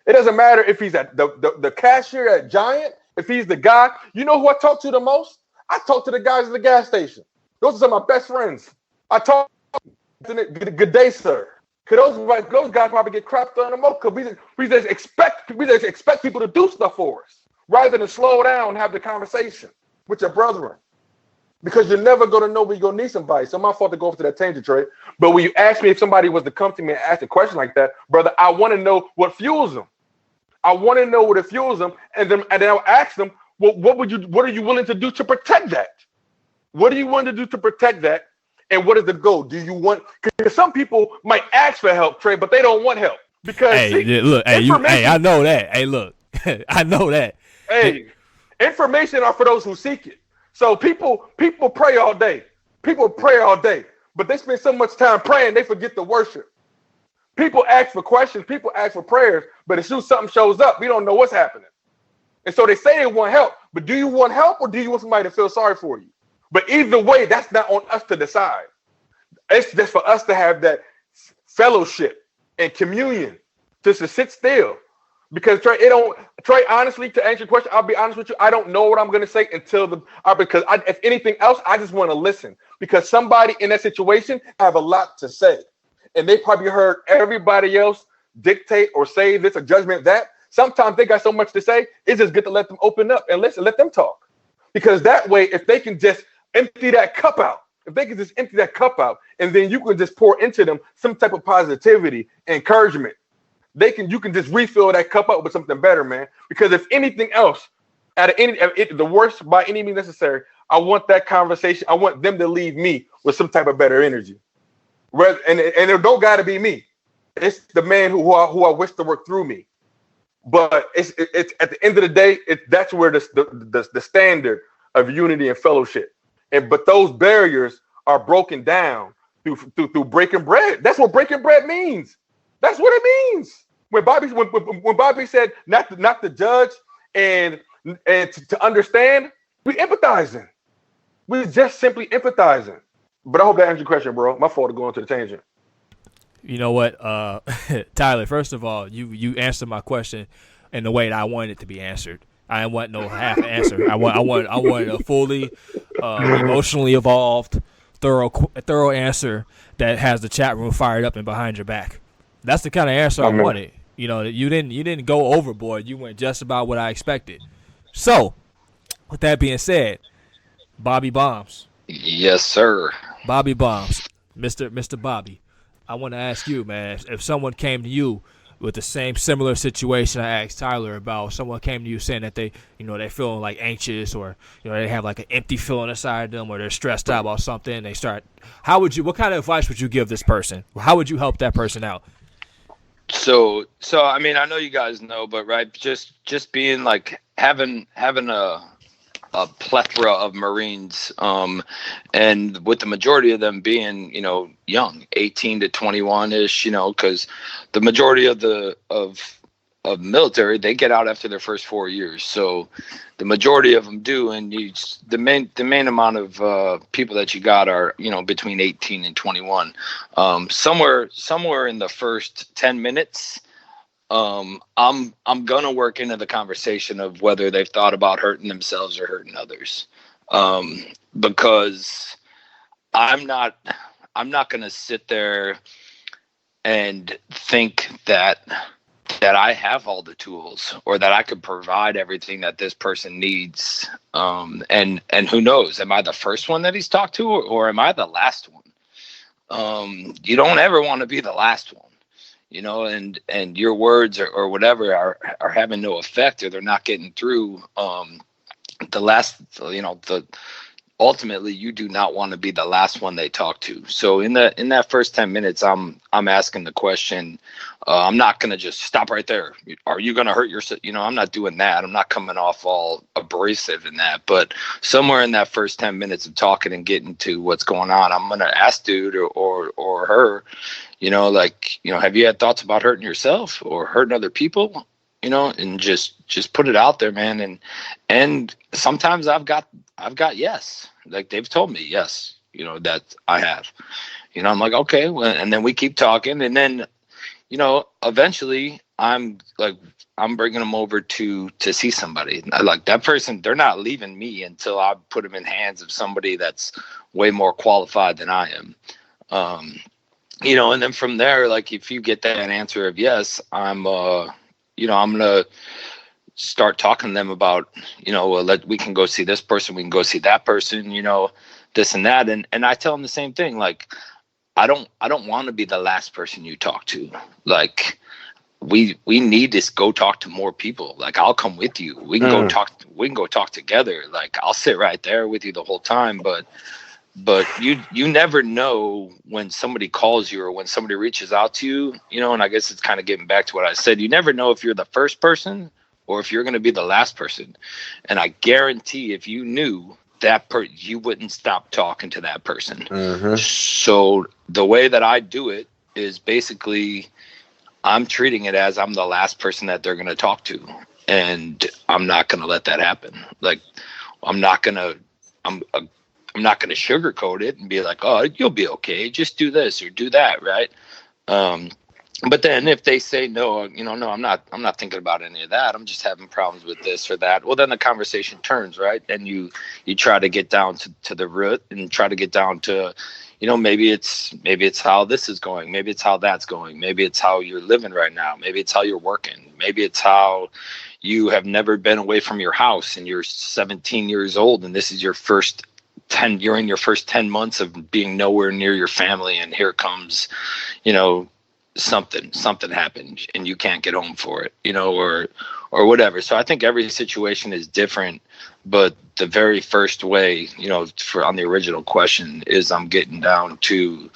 It doesn't matter if he's at the cashier at Giant, if he's the guy. You know who I talk to the most? I talk to the guys at the gas station. Those are some of my best friends. I talk to them, good day, sir. Because those guys probably get crapped on the most, because we just expect people to do stuff for us rather than slow down and have the conversation with your brethren. Because you're never going to know when you're going to need somebody. So my fault to go off to that tangent, Trey. But when you ask me if somebody was to come to me and ask a question like that, brother, I want to know what fuels them. I want to know what it fuels them. And then I'll ask them, well, what are you willing to do to protect that? What are you willing to do to protect that? And what is the goal? Do you want? Because some people might ask for help, Trey, but they don't want help. Because I know that. Hey, look, I know that. Hey, information are for those who seek it. So people pray all day. People pray all day, but they spend so much time praying they forget to worship. People ask for questions. People ask for prayers, but as soon as something shows up, we don't know what's happening. And so they say they want help, but do you want help or do you want somebody to feel sorry for you? But either way, that's not on us to decide. It's just for us to have that fellowship and communion, just to sit still. Because Trey, honestly, to answer your question, I'll be honest with you, I don't know what I'm going to say if anything else, I just want to listen. Because somebody in that situation have a lot to say. And they probably heard everybody else dictate or say this or judgment that. Sometimes they got so much to say, it's just good to let them open up and listen, let them talk. Because that way, if they can just empty that cup out, and then you can just pour into them some type of positivity, encouragement, you can just refill that cup up with something better, man. Because if anything else, the worst by any means necessary, I want that conversation. I want them to leave me with some type of better energy. And it don't got to be me. It's the man who I wish to work through me. But it's at the end of the day, that's where the standard of unity and fellowship. But those barriers are broken down through breaking bread. That's what breaking bread means. That's what it means. When Bobby said not to judge and to understand, we empathizing. We just simply empathizing. But I hope that answers your question, bro. My fault to go into the tangent. You know what, Tyler? First of all, you answered my question in the way that I wanted it to be answered. I didn't want no half answer. I want a fully emotionally evolved, thorough answer that has the chat room fired up and behind your back. That's the kind of answer I wanted. You know, you didn't go overboard. You went just about what I expected. So, with that being said, Bobby Bombs. Yes, sir. Bobby Bombs, Mr. Bobby. I want to ask you, man, if someone came to you with the same similar situation I asked Tyler about, someone came to you saying that they feeling like anxious, or they have like an empty feeling inside them, or they're stressed out about something, they start, what kind of advice would you give this person? How would you help that person out? So I mean, I know you guys know, but right, just being like having a plethora of Marines, and with the majority of them being, young, 18 to 21 ish, because the majority of military, they get out after their first 4 years. So the majority of them do. And the main amount of people that you got are, between 18 and 21, somewhere in the first 10 minutes. I'm gonna work into the conversation of whether they've thought about hurting themselves or hurting others, because I'm not gonna sit there and think that I have all the tools, or that I could provide everything that this person needs. And who knows? Am I the first one that he's talked to, or am I the last one? You don't ever want to be the last one. And your words or whatever are having no effect, or they're not getting through. Ultimately you do not want to be the last one they talk to. So in that first 10 minutes, I'm asking the question. I'm not going to just stop right there. Are you going to hurt yourself? I'm not doing that. I'm not coming off all abrasive in that, but somewhere in that first 10 minutes of talking and getting to what's going on, I'm going to ask dude or her, have you had thoughts about hurting yourself or hurting other people? And just put it out there, man. And sometimes I've got yes, like they've told me yes, that I have, I'm like, okay, well, and then we keep talking, and then, eventually I'm bringing them over to see somebody. I like that person. They're not leaving me until I put them in hands of somebody that's way more qualified than I am. And then from there, like if you get that answer of yes, I'm going to start talking to them about, we can go see this person, we can go see that person, this and that. And I tell them the same thing. Like, I don't want to be the last person you talk to. Like, we need to go talk to more people. Like, I'll come with you. We can go talk together. Like, I'll sit right there with you the whole time. But you never know when somebody calls you or when somebody reaches out to you, and I guess it's kind of getting back to what I said. You never know if you're the first person or if you're going to be the last person. And I guarantee if you knew you wouldn't stop talking to that person. Mm-hmm. So the way that I do it is basically I'm treating it as I'm the last person that they're going to talk to. And I'm not going to let that happen. Like, I'm not going to sugarcoat it and be like, oh, you'll be okay. Just do this or do that. Right. But then if they say, no, no, I'm not thinking about any of that. I'm just having problems with this or that. Well, then the conversation turns, right. And you try to get down to the root and try to get down to, maybe it's how this is going. Maybe it's how that's going. Maybe it's how you're living right now. Maybe it's how you're working. Maybe it's how you have never been away from your house and you're 17 years old. And this is your you're in your first 10 months of being nowhere near your family. And here comes, something happened and you can't get home for it, or whatever. So I think every situation is different, but the very first way, on the original question is I'm getting down to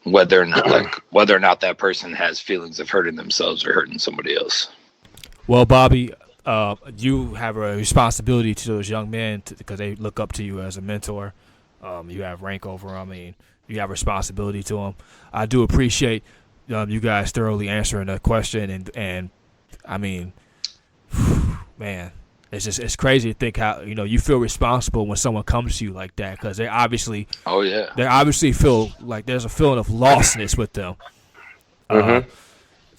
whether or not that person has feelings of hurting themselves or hurting somebody else. Well, Bobby, you have a responsibility to those young men because they look up to you as a mentor. You have rank over them. I mean, you have responsibility to them. I do appreciate you guys thoroughly answering that question, and I mean, man, it's crazy to think how you feel responsible when someone comes to you like that, because they obviously feel like there's a feeling of lostness with them. To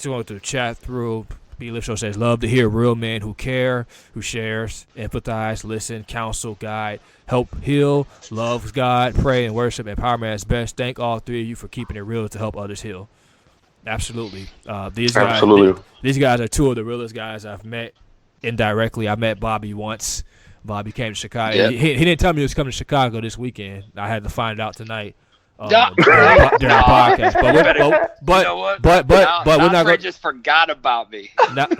go through the chat through. B Lift Show says, love to hear real men who care, who shares, empathize, listen, counsel, guide, help heal, loves God, pray and worship, empowerment as best. Thank all three of you for keeping it real to help others heal. Absolutely. These guys are two of the realest guys I've met indirectly. I met Bobby once. Bobby came to Chicago. Yep. He didn't tell me he was coming to Chicago this weekend. I had to find out tonight. During the podcast, but we're not going. Just forgot about me.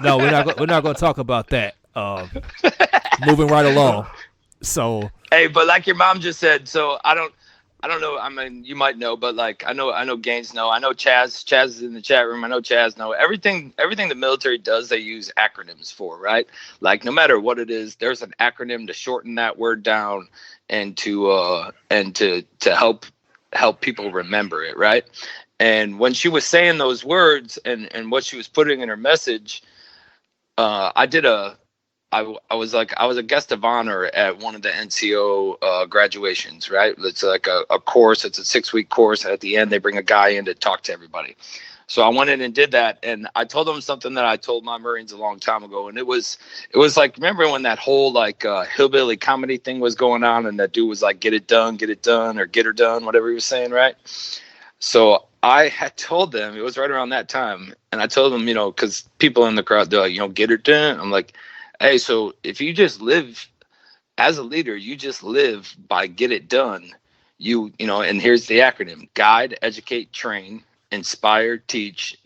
No, we're not going to talk about that. Moving right along. So hey, but like your mom just said, so I don't know. I mean, you might know, but like I know Gaines know. I know Chaz is in the chat room. I know Chaz know everything the military does. They use acronyms for, right? Like no matter what it is, there's an acronym to shorten that word down and to help people remember it, right? And when she was saying those words and what she was putting in her message, I was a guest of honor at one of the NCO graduations, right? It's like a course. It's a 6-week course. At the end, they bring a guy in to talk to everybody. So I went in and did that, and I told them something that I told my Marines a long time ago, and it was like, remember when that whole like hillbilly comedy thing was going on, and that dude was like, get it done, or get her done, whatever he was saying, right? So I had told them, it was right around that time, and I told them, because people in the crowd, they're like, get her done. I'm like, hey, so if you just live as a leader, you just live by get it done. And here's the acronym: guide, educate, train, inspire, teach,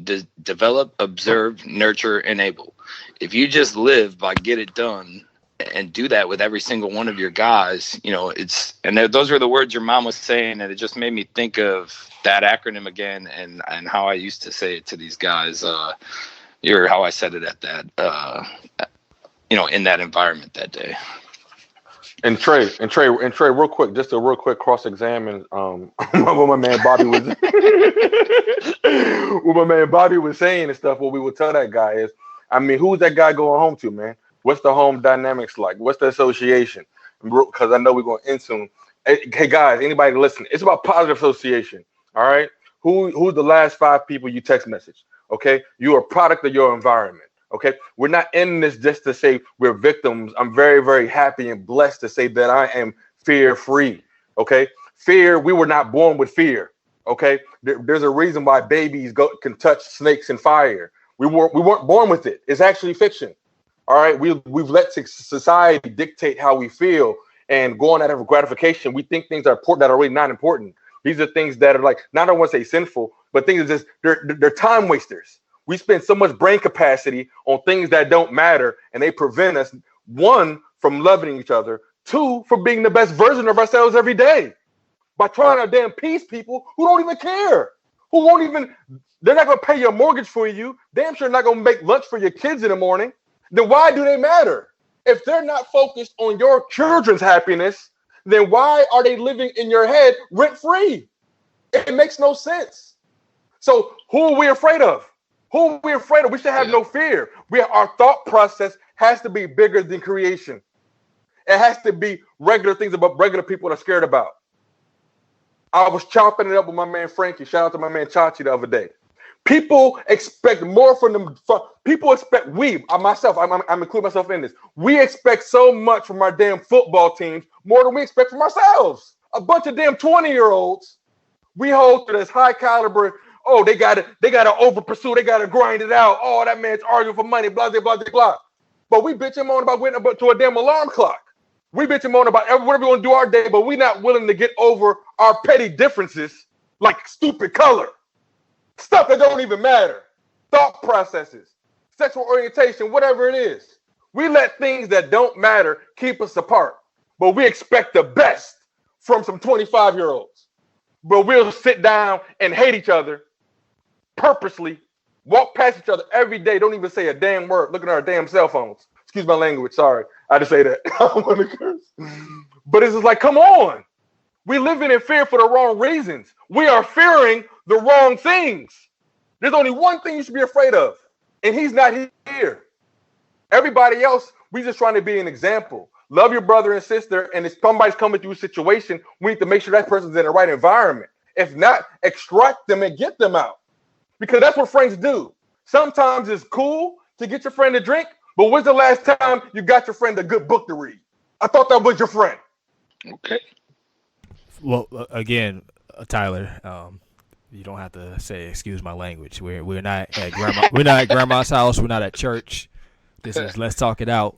develop, observe, nurture, enable. If you just live by get it done and do that with every single one of your guys, those were the words your mom was saying, and it just made me think of that acronym again and how I used to say it to these guys, how I said it at that, in that environment that day. And Trey, real quick, just a real quick cross-examine. What my man Bobby was saying and stuff. What we would tell that guy is, I mean, who's that guy going home to, man? What's the home dynamics like? What's the association? Because I know we're going in soon. Hey guys, anybody listen? It's about positive association. All right. Who's the last 5 people you text message? Okay, you are a product of your environment. Okay, we're not in this just to say we're victims. I'm very, very happy and blessed to say that I am fear-free. Okay, fear, we were not born with fear. Okay, there's a reason why babies can touch snakes and fire. We weren't born with it. It's actually fiction. All right, we've let society dictate how we feel and going out of gratification. We think things are important that are really not important. These are things that are like, not I want to say sinful, but things that just they're time wasters. We spend so much brain capacity on things that don't matter, and they prevent us, 1, from loving each other, 2, from being the best version of ourselves every day. By trying to damn peace people who don't even care, they're not going to pay your mortgage for you, damn sure not going to make lunch for your kids in the morning. Then why do they matter? If they're not focused on your children's happiness, then why are they living in your head rent-free? It makes no sense. So who are we afraid of? Who are we afraid of? We should have no fear. Our thought process has to be bigger than creation. It has to be regular things about regular people are scared about. I was chopping it up with my man Frankie. Shout out to my man Chachi the other day. People expect more from them. People expect I'm including myself in this. We expect so much from our damn football teams, more than we expect from ourselves. A bunch of damn 20-year-olds. We hold to this high caliber. Oh, they gotta over pursue. They gotta grind it out. Oh, that man's arguing for money. Blah blah blah blah. But we bitch him on about waiting to a damn alarm clock. We bitch him on about whatever we want to do our day, but we're not willing to get over our petty differences, like stupid color, stuff that don't even matter, thought processes, sexual orientation, whatever it is. We let things that don't matter keep us apart, but we expect the best from some 25-year-olds. But we'll sit down and hate each other purposely, walk past each other every day, don't even say a damn word, looking at our damn cell phones. Excuse my language, sorry. I just say that. I don't want to curse. But it's just like, come on. We living in fear for the wrong reasons. We are fearing the wrong things. There's only one thing you should be afraid of, and he's not here. Everybody else, we just trying to be an example. Love your brother and sister, and if somebody's coming through a situation, we need to make sure that person's in the right environment. If not, extract them and get them out. because that's what friends do. Sometimes it's cool to get your friend a drink, but when's the last time you got your friend a good book to read? I thought that was your friend. Okay. Well, again, Tyler, you don't have to say excuse my language. We're not at grandma's house. We're not at church. This is Let's Talk It Out,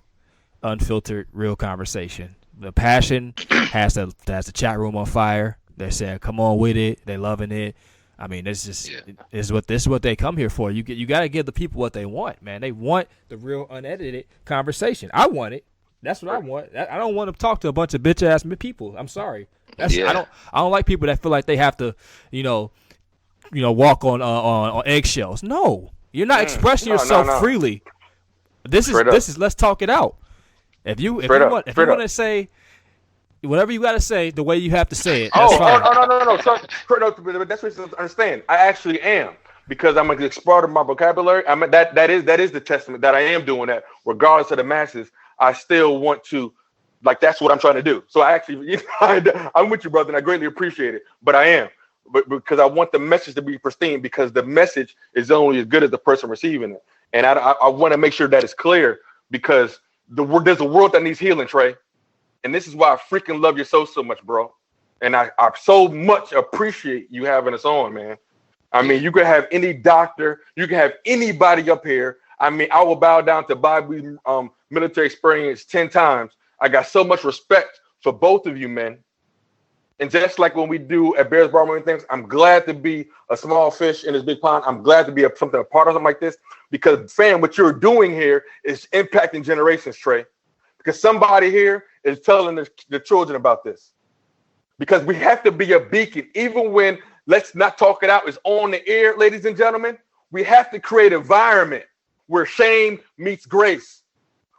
unfiltered, real conversation. The passion has the chat room on fire. They're saying, "Come on with it." They're loving it. I mean, this is what they come here for. You got to give the people what they want, man. They want the real unedited conversation. I want it. That's what I want. I don't want to talk to a bunch of bitch ass people. I'm sorry. I don't like people that feel like they have to, walk on eggshells. No, you're not expressing yourself freely. This is Let's Talk It Out. If you want to say whatever you got to say, the way you have to say it, that's fine. No. But that's what you understand. I actually am, because I'm exploring my vocabulary. I mean, that is the testament that I am doing that, regardless of the masses. I still want to, that's what I'm trying to do. So I actually, I'm with you, brother, and I greatly appreciate it. But I am, but because I want the message to be pristine, because the message is only as good as the person receiving it. And I want to make sure that it's clear, because there's a world that needs healing, Trey. And this is why I freaking love your show so much, bro. And I so much appreciate you having us on, man. I mean, you could have any doctor, you can have anybody up here. I mean, I will bow down to Bobby's military experience 10 times. I got so much respect for both of you, men. And just like when we do at Bears Bar and things, I'm glad to be a small fish in this big pond. I'm glad to be a part of something like this, because, fam, what you're doing here is impacting generations, Trey. Because somebody here is telling the children about this. Because we have to be a beacon, even when Let's Not Talk It Out is on the air, ladies and gentlemen. We have to create an environment where shame meets grace.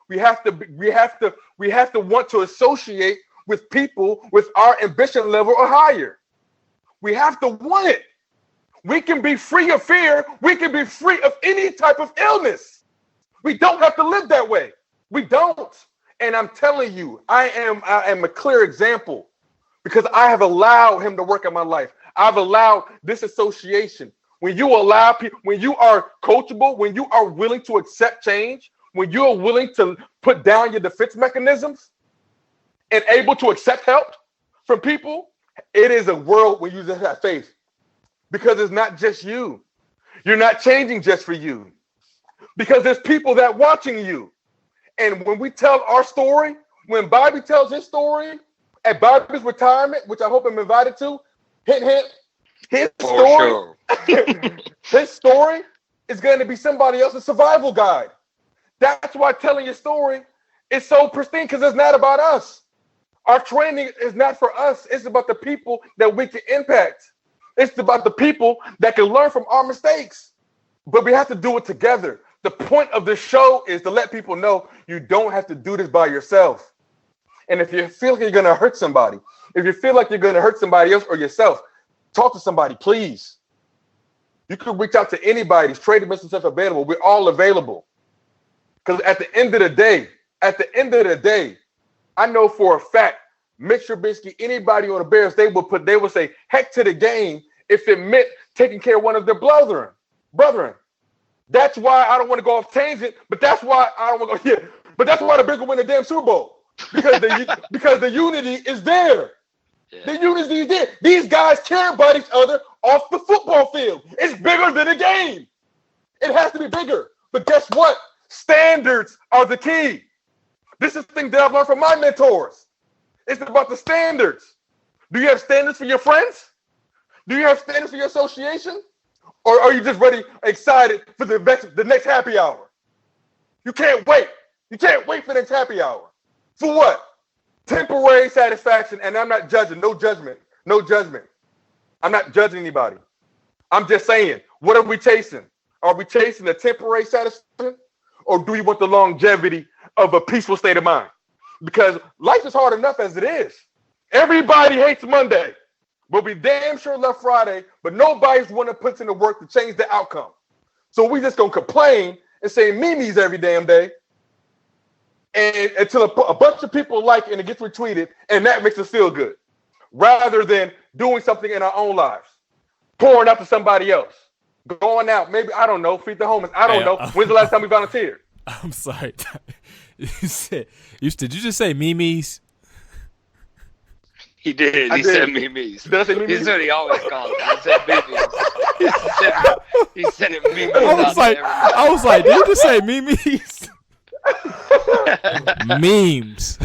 We have to want to associate with people with our ambition level or higher. We have to want it. We can be free of fear. We can be free of any type of illness. We don't have to live that way. We don't. And I'm telling you, I am a clear example, because I have allowed him to work in my life. I've allowed this association. When you allow people, when you are coachable, when you are willing to accept change, when you are willing to put down your defense mechanisms and able to accept help from people, it is a world where you just have faith, because it's not just you. You're not changing just for you, because there's people that watching you. And when we tell our story, when Bobby tells his story at Bobby's retirement, which I hope I'm invited to, his story, his story is going to be somebody else's survival guide. That's why telling your story is so pristine, because it's not about us. Our training is not for us. It's about the people that we can impact. It's about the people that can learn from our mistakes. But we have to do it together. The point of the show is to let people know you don't have to do this by yourself. And if you feel like you're going to hurt somebody, if you feel like you're going to hurt somebody else or yourself, talk to somebody, please. You can reach out to anybody. Trade Mr. Stuff available. We're all available. Because at the end of the day, I know for a fact, Mitch Trubisky, anybody on the Bears, they will say heck to the game if it meant taking care of one of their brethren. That's why I don't want to go off tangent, but that's why I don't want to go here. But that's why the Bears will win the damn Super Bowl. Because the unity is there. Yeah. The unity is there. These guys care about each other off the football field. It's bigger than a game. It has to be bigger. But guess what? Standards are the key. This is the thing that I've learned from my mentors. It's about the standards. Do you have standards for your friends? Do you have standards for your association? Or are you just ready, excited for the next happy hour? You can't wait. You can't wait for the next happy hour. For what? Temporary satisfaction. And I'm not judging. No judgment. No judgment. I'm not judging anybody. I'm just saying, what are we chasing? Are we chasing a temporary satisfaction? Or do we want the longevity of a peaceful state of mind? Because life is hard enough as it is. Everybody hates Monday. But we damn sure love Friday, but nobody's want to put in the work to change the outcome. So we just going to complain and say memes every damn day, and until a bunch of people like it and it gets retweeted, and that makes us feel good, rather than doing something in our own lives, pouring out to somebody else. going out, maybe, I don't know, feed the homeless. I don't know. Hey, When's the last time we volunteered? I'm sorry. Did you just say memes? He did. He said memes. Did I say memes? He's what he always calls it. He said memes. He said it memes. I was like, did you just say memes? Memes.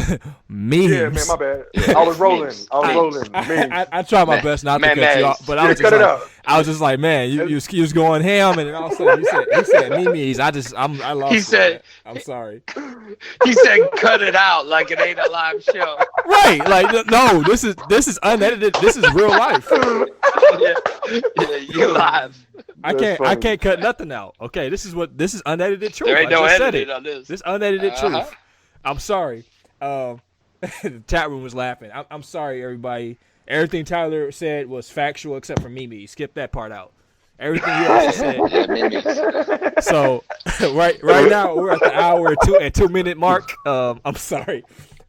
Yeah, man, my bad. I was rolling. I try my best not to cut you off, but I was just like, I was just like, man, you was going ham, and then all of a sudden he said memes. I lost. He said, I'm sorry. He said, cut it out like it ain't a live show. Right, like no, this is unedited. This is real life. Yeah, you live. I can't cut nothing out. Okay, this is unedited truth. There ain't no edited on this. This unedited truth. I'm sorry. The chat room was laughing. I'm sorry, everybody. Everything Tyler said was factual except for Mimi. Skip that part out. Everything he also said. So right now we're at the hour and 2 minute mark. I'm sorry.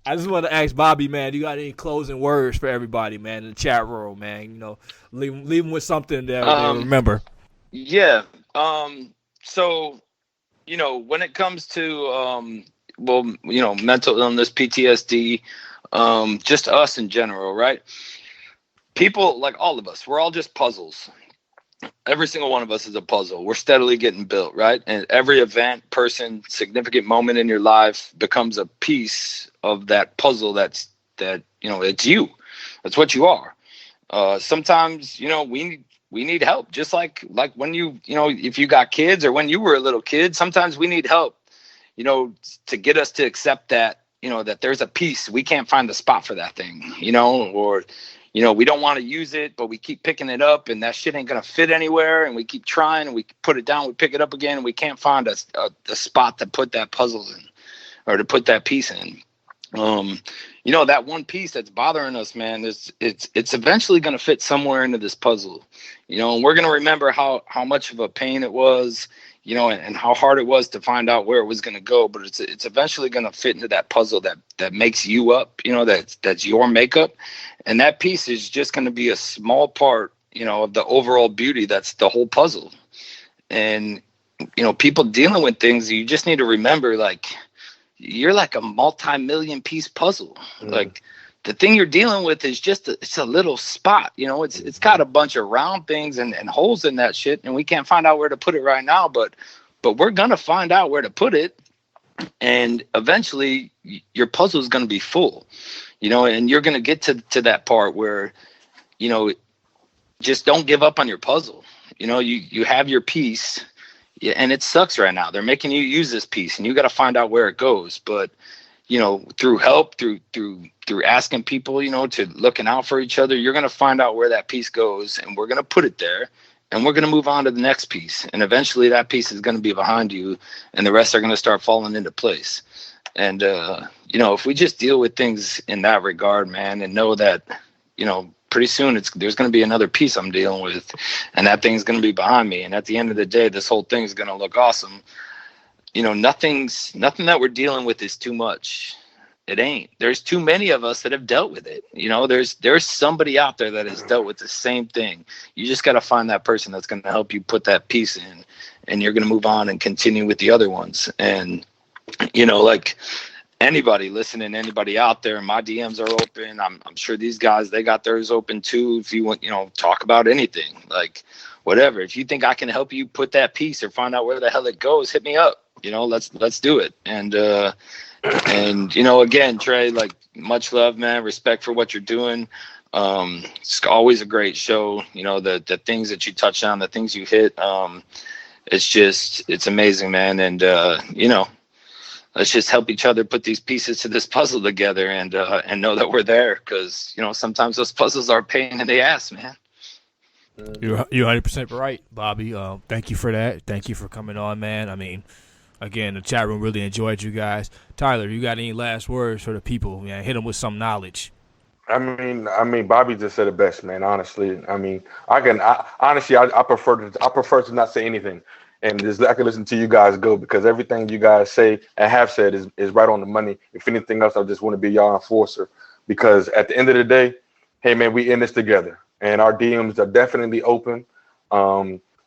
I just want to ask Bobby, man, you got any closing words for everybody, man, in the chat room, man? You know, leave them with something that they remember. Yeah. So, you know, when it comes to mental illness, PTSD, just us in general, right? People, like all of us, we're all just puzzles. Every single one of us is a puzzle. We're steadily getting built, right? And every event, person, significant moment in your life becomes a piece of that puzzle it's you. That's what you are. Sometimes, we need help. Just like when if you got kids or when you were a little kid, sometimes we need help, to get us to accept that, that there's a piece. We can't find the spot for that thing, or we don't want to use it, but we keep picking it up and that shit ain't going to fit anywhere. And we keep trying and we put it down, we pick it up again, and we can't find a spot to put that puzzle in or to put that piece in. That one piece that's bothering us, man, it's eventually going to fit somewhere into this puzzle, and we're going to remember how much of a pain it was, and how hard it was to find out where it was going to go. But it's eventually going to fit into that puzzle that makes you up, that's your makeup. And that piece is just going to be a small part, of the overall beauty. That's the whole puzzle. And, people dealing with things, you just need to remember, like, you're like a multi-million piece puzzle. Like the thing you're dealing with is it's a little spot, it's got a bunch of round things and holes in that shit. And we can't find out where to put it right now, but we're going to find out where to put it. And eventually your puzzle is going to be full, and you're going to get to that part where, just don't give up on your puzzle. You have your piece. Yeah, and it sucks right now. They're making you use this piece, and you got to find out where it goes. But through help, through asking people, to looking out for each other, you're gonna find out where that piece goes, and we're gonna put it there, and we're gonna move on to the next piece. And eventually, that piece is gonna be behind you, and the rest are gonna start falling into place. And if we just deal with things in that regard, man, and know that, pretty soon there's going to be another piece I'm dealing with, and that thing's going to be behind me. And at the end of the day, this whole thing is going to look awesome. Nothing that we're dealing with is too much. It ain't. There's too many of us that have dealt with it. There's somebody out there that has dealt with the same thing. You just got to find that person that's going to help you put that piece in, and you're going to move on and continue with the other ones. And, like, anybody listening, anybody out there, my DMs are open. I'm sure these guys, they got theirs open too. If you want, talk about anything, like whatever. If you think I can help you put that piece or find out where the hell it goes, hit me up. Let's do it. And again, Trey, like, much love, man. Respect for what you're doing. It's always a great show. The things that you touch on, the things you hit. It's amazing, man. And let's just help each other put these pieces to this puzzle together, and know that we're there, because sometimes those puzzles are a pain in the ass, man. You're 100% right, Bobby. Thank you for that. Thank you for coming on, man. I mean, again, the chat room really enjoyed you guys. Tyler, you got any last words for the people? Man, hit them with some knowledge. I mean, Bobby just said it best, man. Honestly, I prefer to not say anything. And just I can listen to you guys go, because everything you guys say and have said is right on the money. If anything else, I just want to be y'all enforcer, because at the end of the day, hey man, we in this together, and our DMs are definitely open.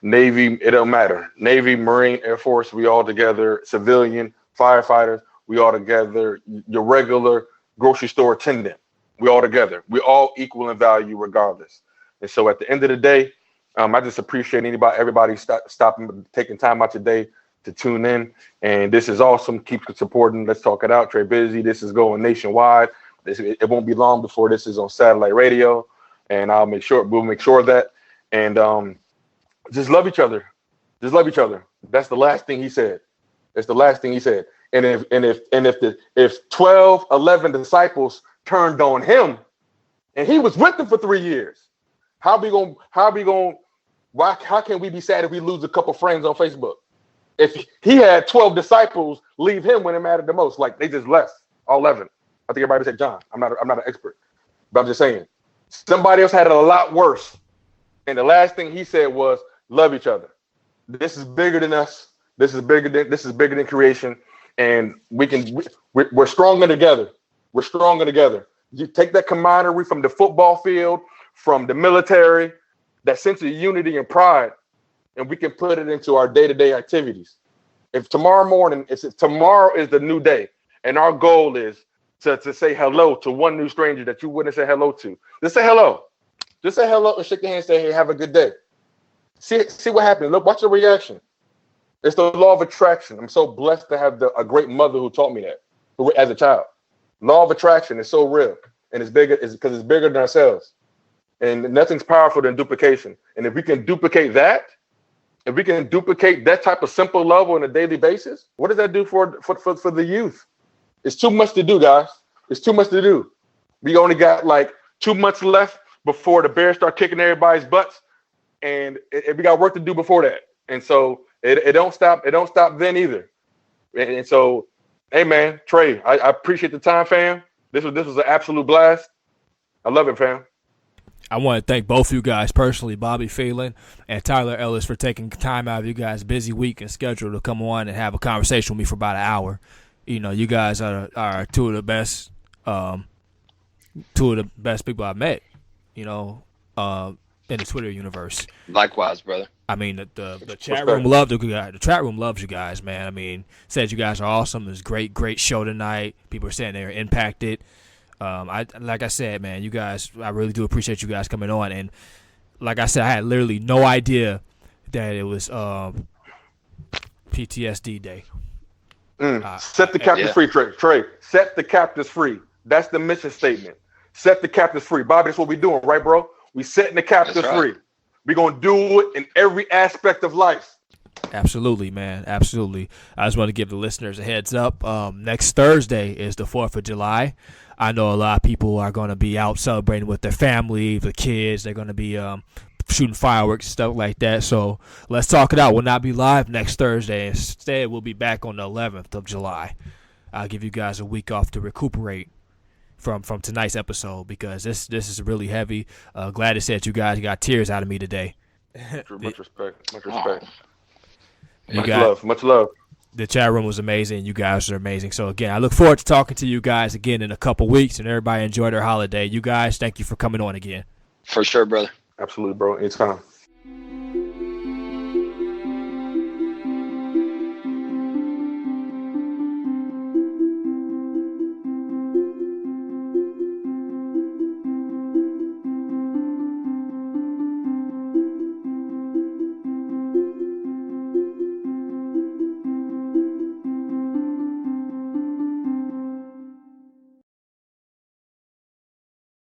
Navy, it don't matter. Navy, Marine, Air Force, we all together. Civilian, firefighters, we all together. Your regular grocery store attendant, we all together. We all equal in value regardless. And so at the end of the day, I just appreciate everybody stopping, taking time out your day to tune in. And this is awesome. Keep supporting. Let's talk it out. Trey Busy. This is going nationwide. It won't be long before this is on satellite radio, and we'll make sure of that. And just love each other. Just love each other. That's the last thing he said. That's the last thing he said. And if 12, 11 disciples turned on him, and he was with them for 3 years, how can we be sad if we lose a couple friends on Facebook? If he had 12 disciples leave him when it mattered the most, like they just left all 11. I think everybody said John. I'm not an expert, but I'm just saying somebody else had it a lot worse. And the last thing he said was, "Love each other. This is bigger than us. This is bigger than creation, and we're stronger together. We're stronger together." You take that camaraderie from the football field, from the military, that sense of unity and pride, and we can put it into our day-to-day activities. If tomorrow is the new day, and our goal is to say hello to one new stranger that you wouldn't say hello to. Just say hello. Just say hello and shake your hand and say, "Hey, have a good day." See what happens. Look, watch the reaction. It's the law of attraction. I'm so blessed to have a great mother who taught me that as a child. Law of attraction is so real, and it's because it's bigger than ourselves. And nothing's powerful than duplication. And if we can duplicate that, type of simple love on a daily basis, what does that do for the youth? It's too much to do, guys. It's too much to do. We only got like 2 months left before the Bears start kicking everybody's butts, and we got work to do before that. And so it don't stop. It don't stop then either. And so, hey man, Trey, I appreciate the time, fam. This was an absolute blast. I love it, fam. I want to thank both of you guys personally, Bobby Phelan and Tyler Ellis, for taking time out of you guys' busy week and schedule to come on and have a conversation with me for about an hour. You know, you guys are two of the best people I've met, you know, in the Twitter universe. Likewise, brother. I mean, the chat room loved you guys. The chat room loves you guys, man. I mean, said you guys are awesome. It was a great show tonight. People are saying they were impacted. Like I said, man, you guys, I really do appreciate you guys coming on. And like I said, I had literally no idea that it was PTSD day. Set the captives free, Trey. Set the captives free. That's the mission statement. Set the captives free. Bobby, that's what we're doing, right, bro? We setting the captives free. We're going to do it in every aspect of life. Absolutely, man. Absolutely. I just want to give the listeners a heads up. Next Thursday is the 4th of July. I know a lot of people are going to be out celebrating with their family, the kids. They're going to be shooting fireworks and stuff like that. So let's talk it out. We'll not be live next Thursday. Instead, we'll be back on the 11th of July. I'll give you guys a week off to recuperate from tonight's episode, because this is really heavy. Glad to say that you guys got tears out of me today. Much respect. Much love. The chat room was amazing. You guys are amazing. So, again, I look forward to talking to you guys again in a couple weeks, and everybody enjoy their holiday. You guys, thank you for coming on again. For sure, brother. Absolutely, bro. Anytime.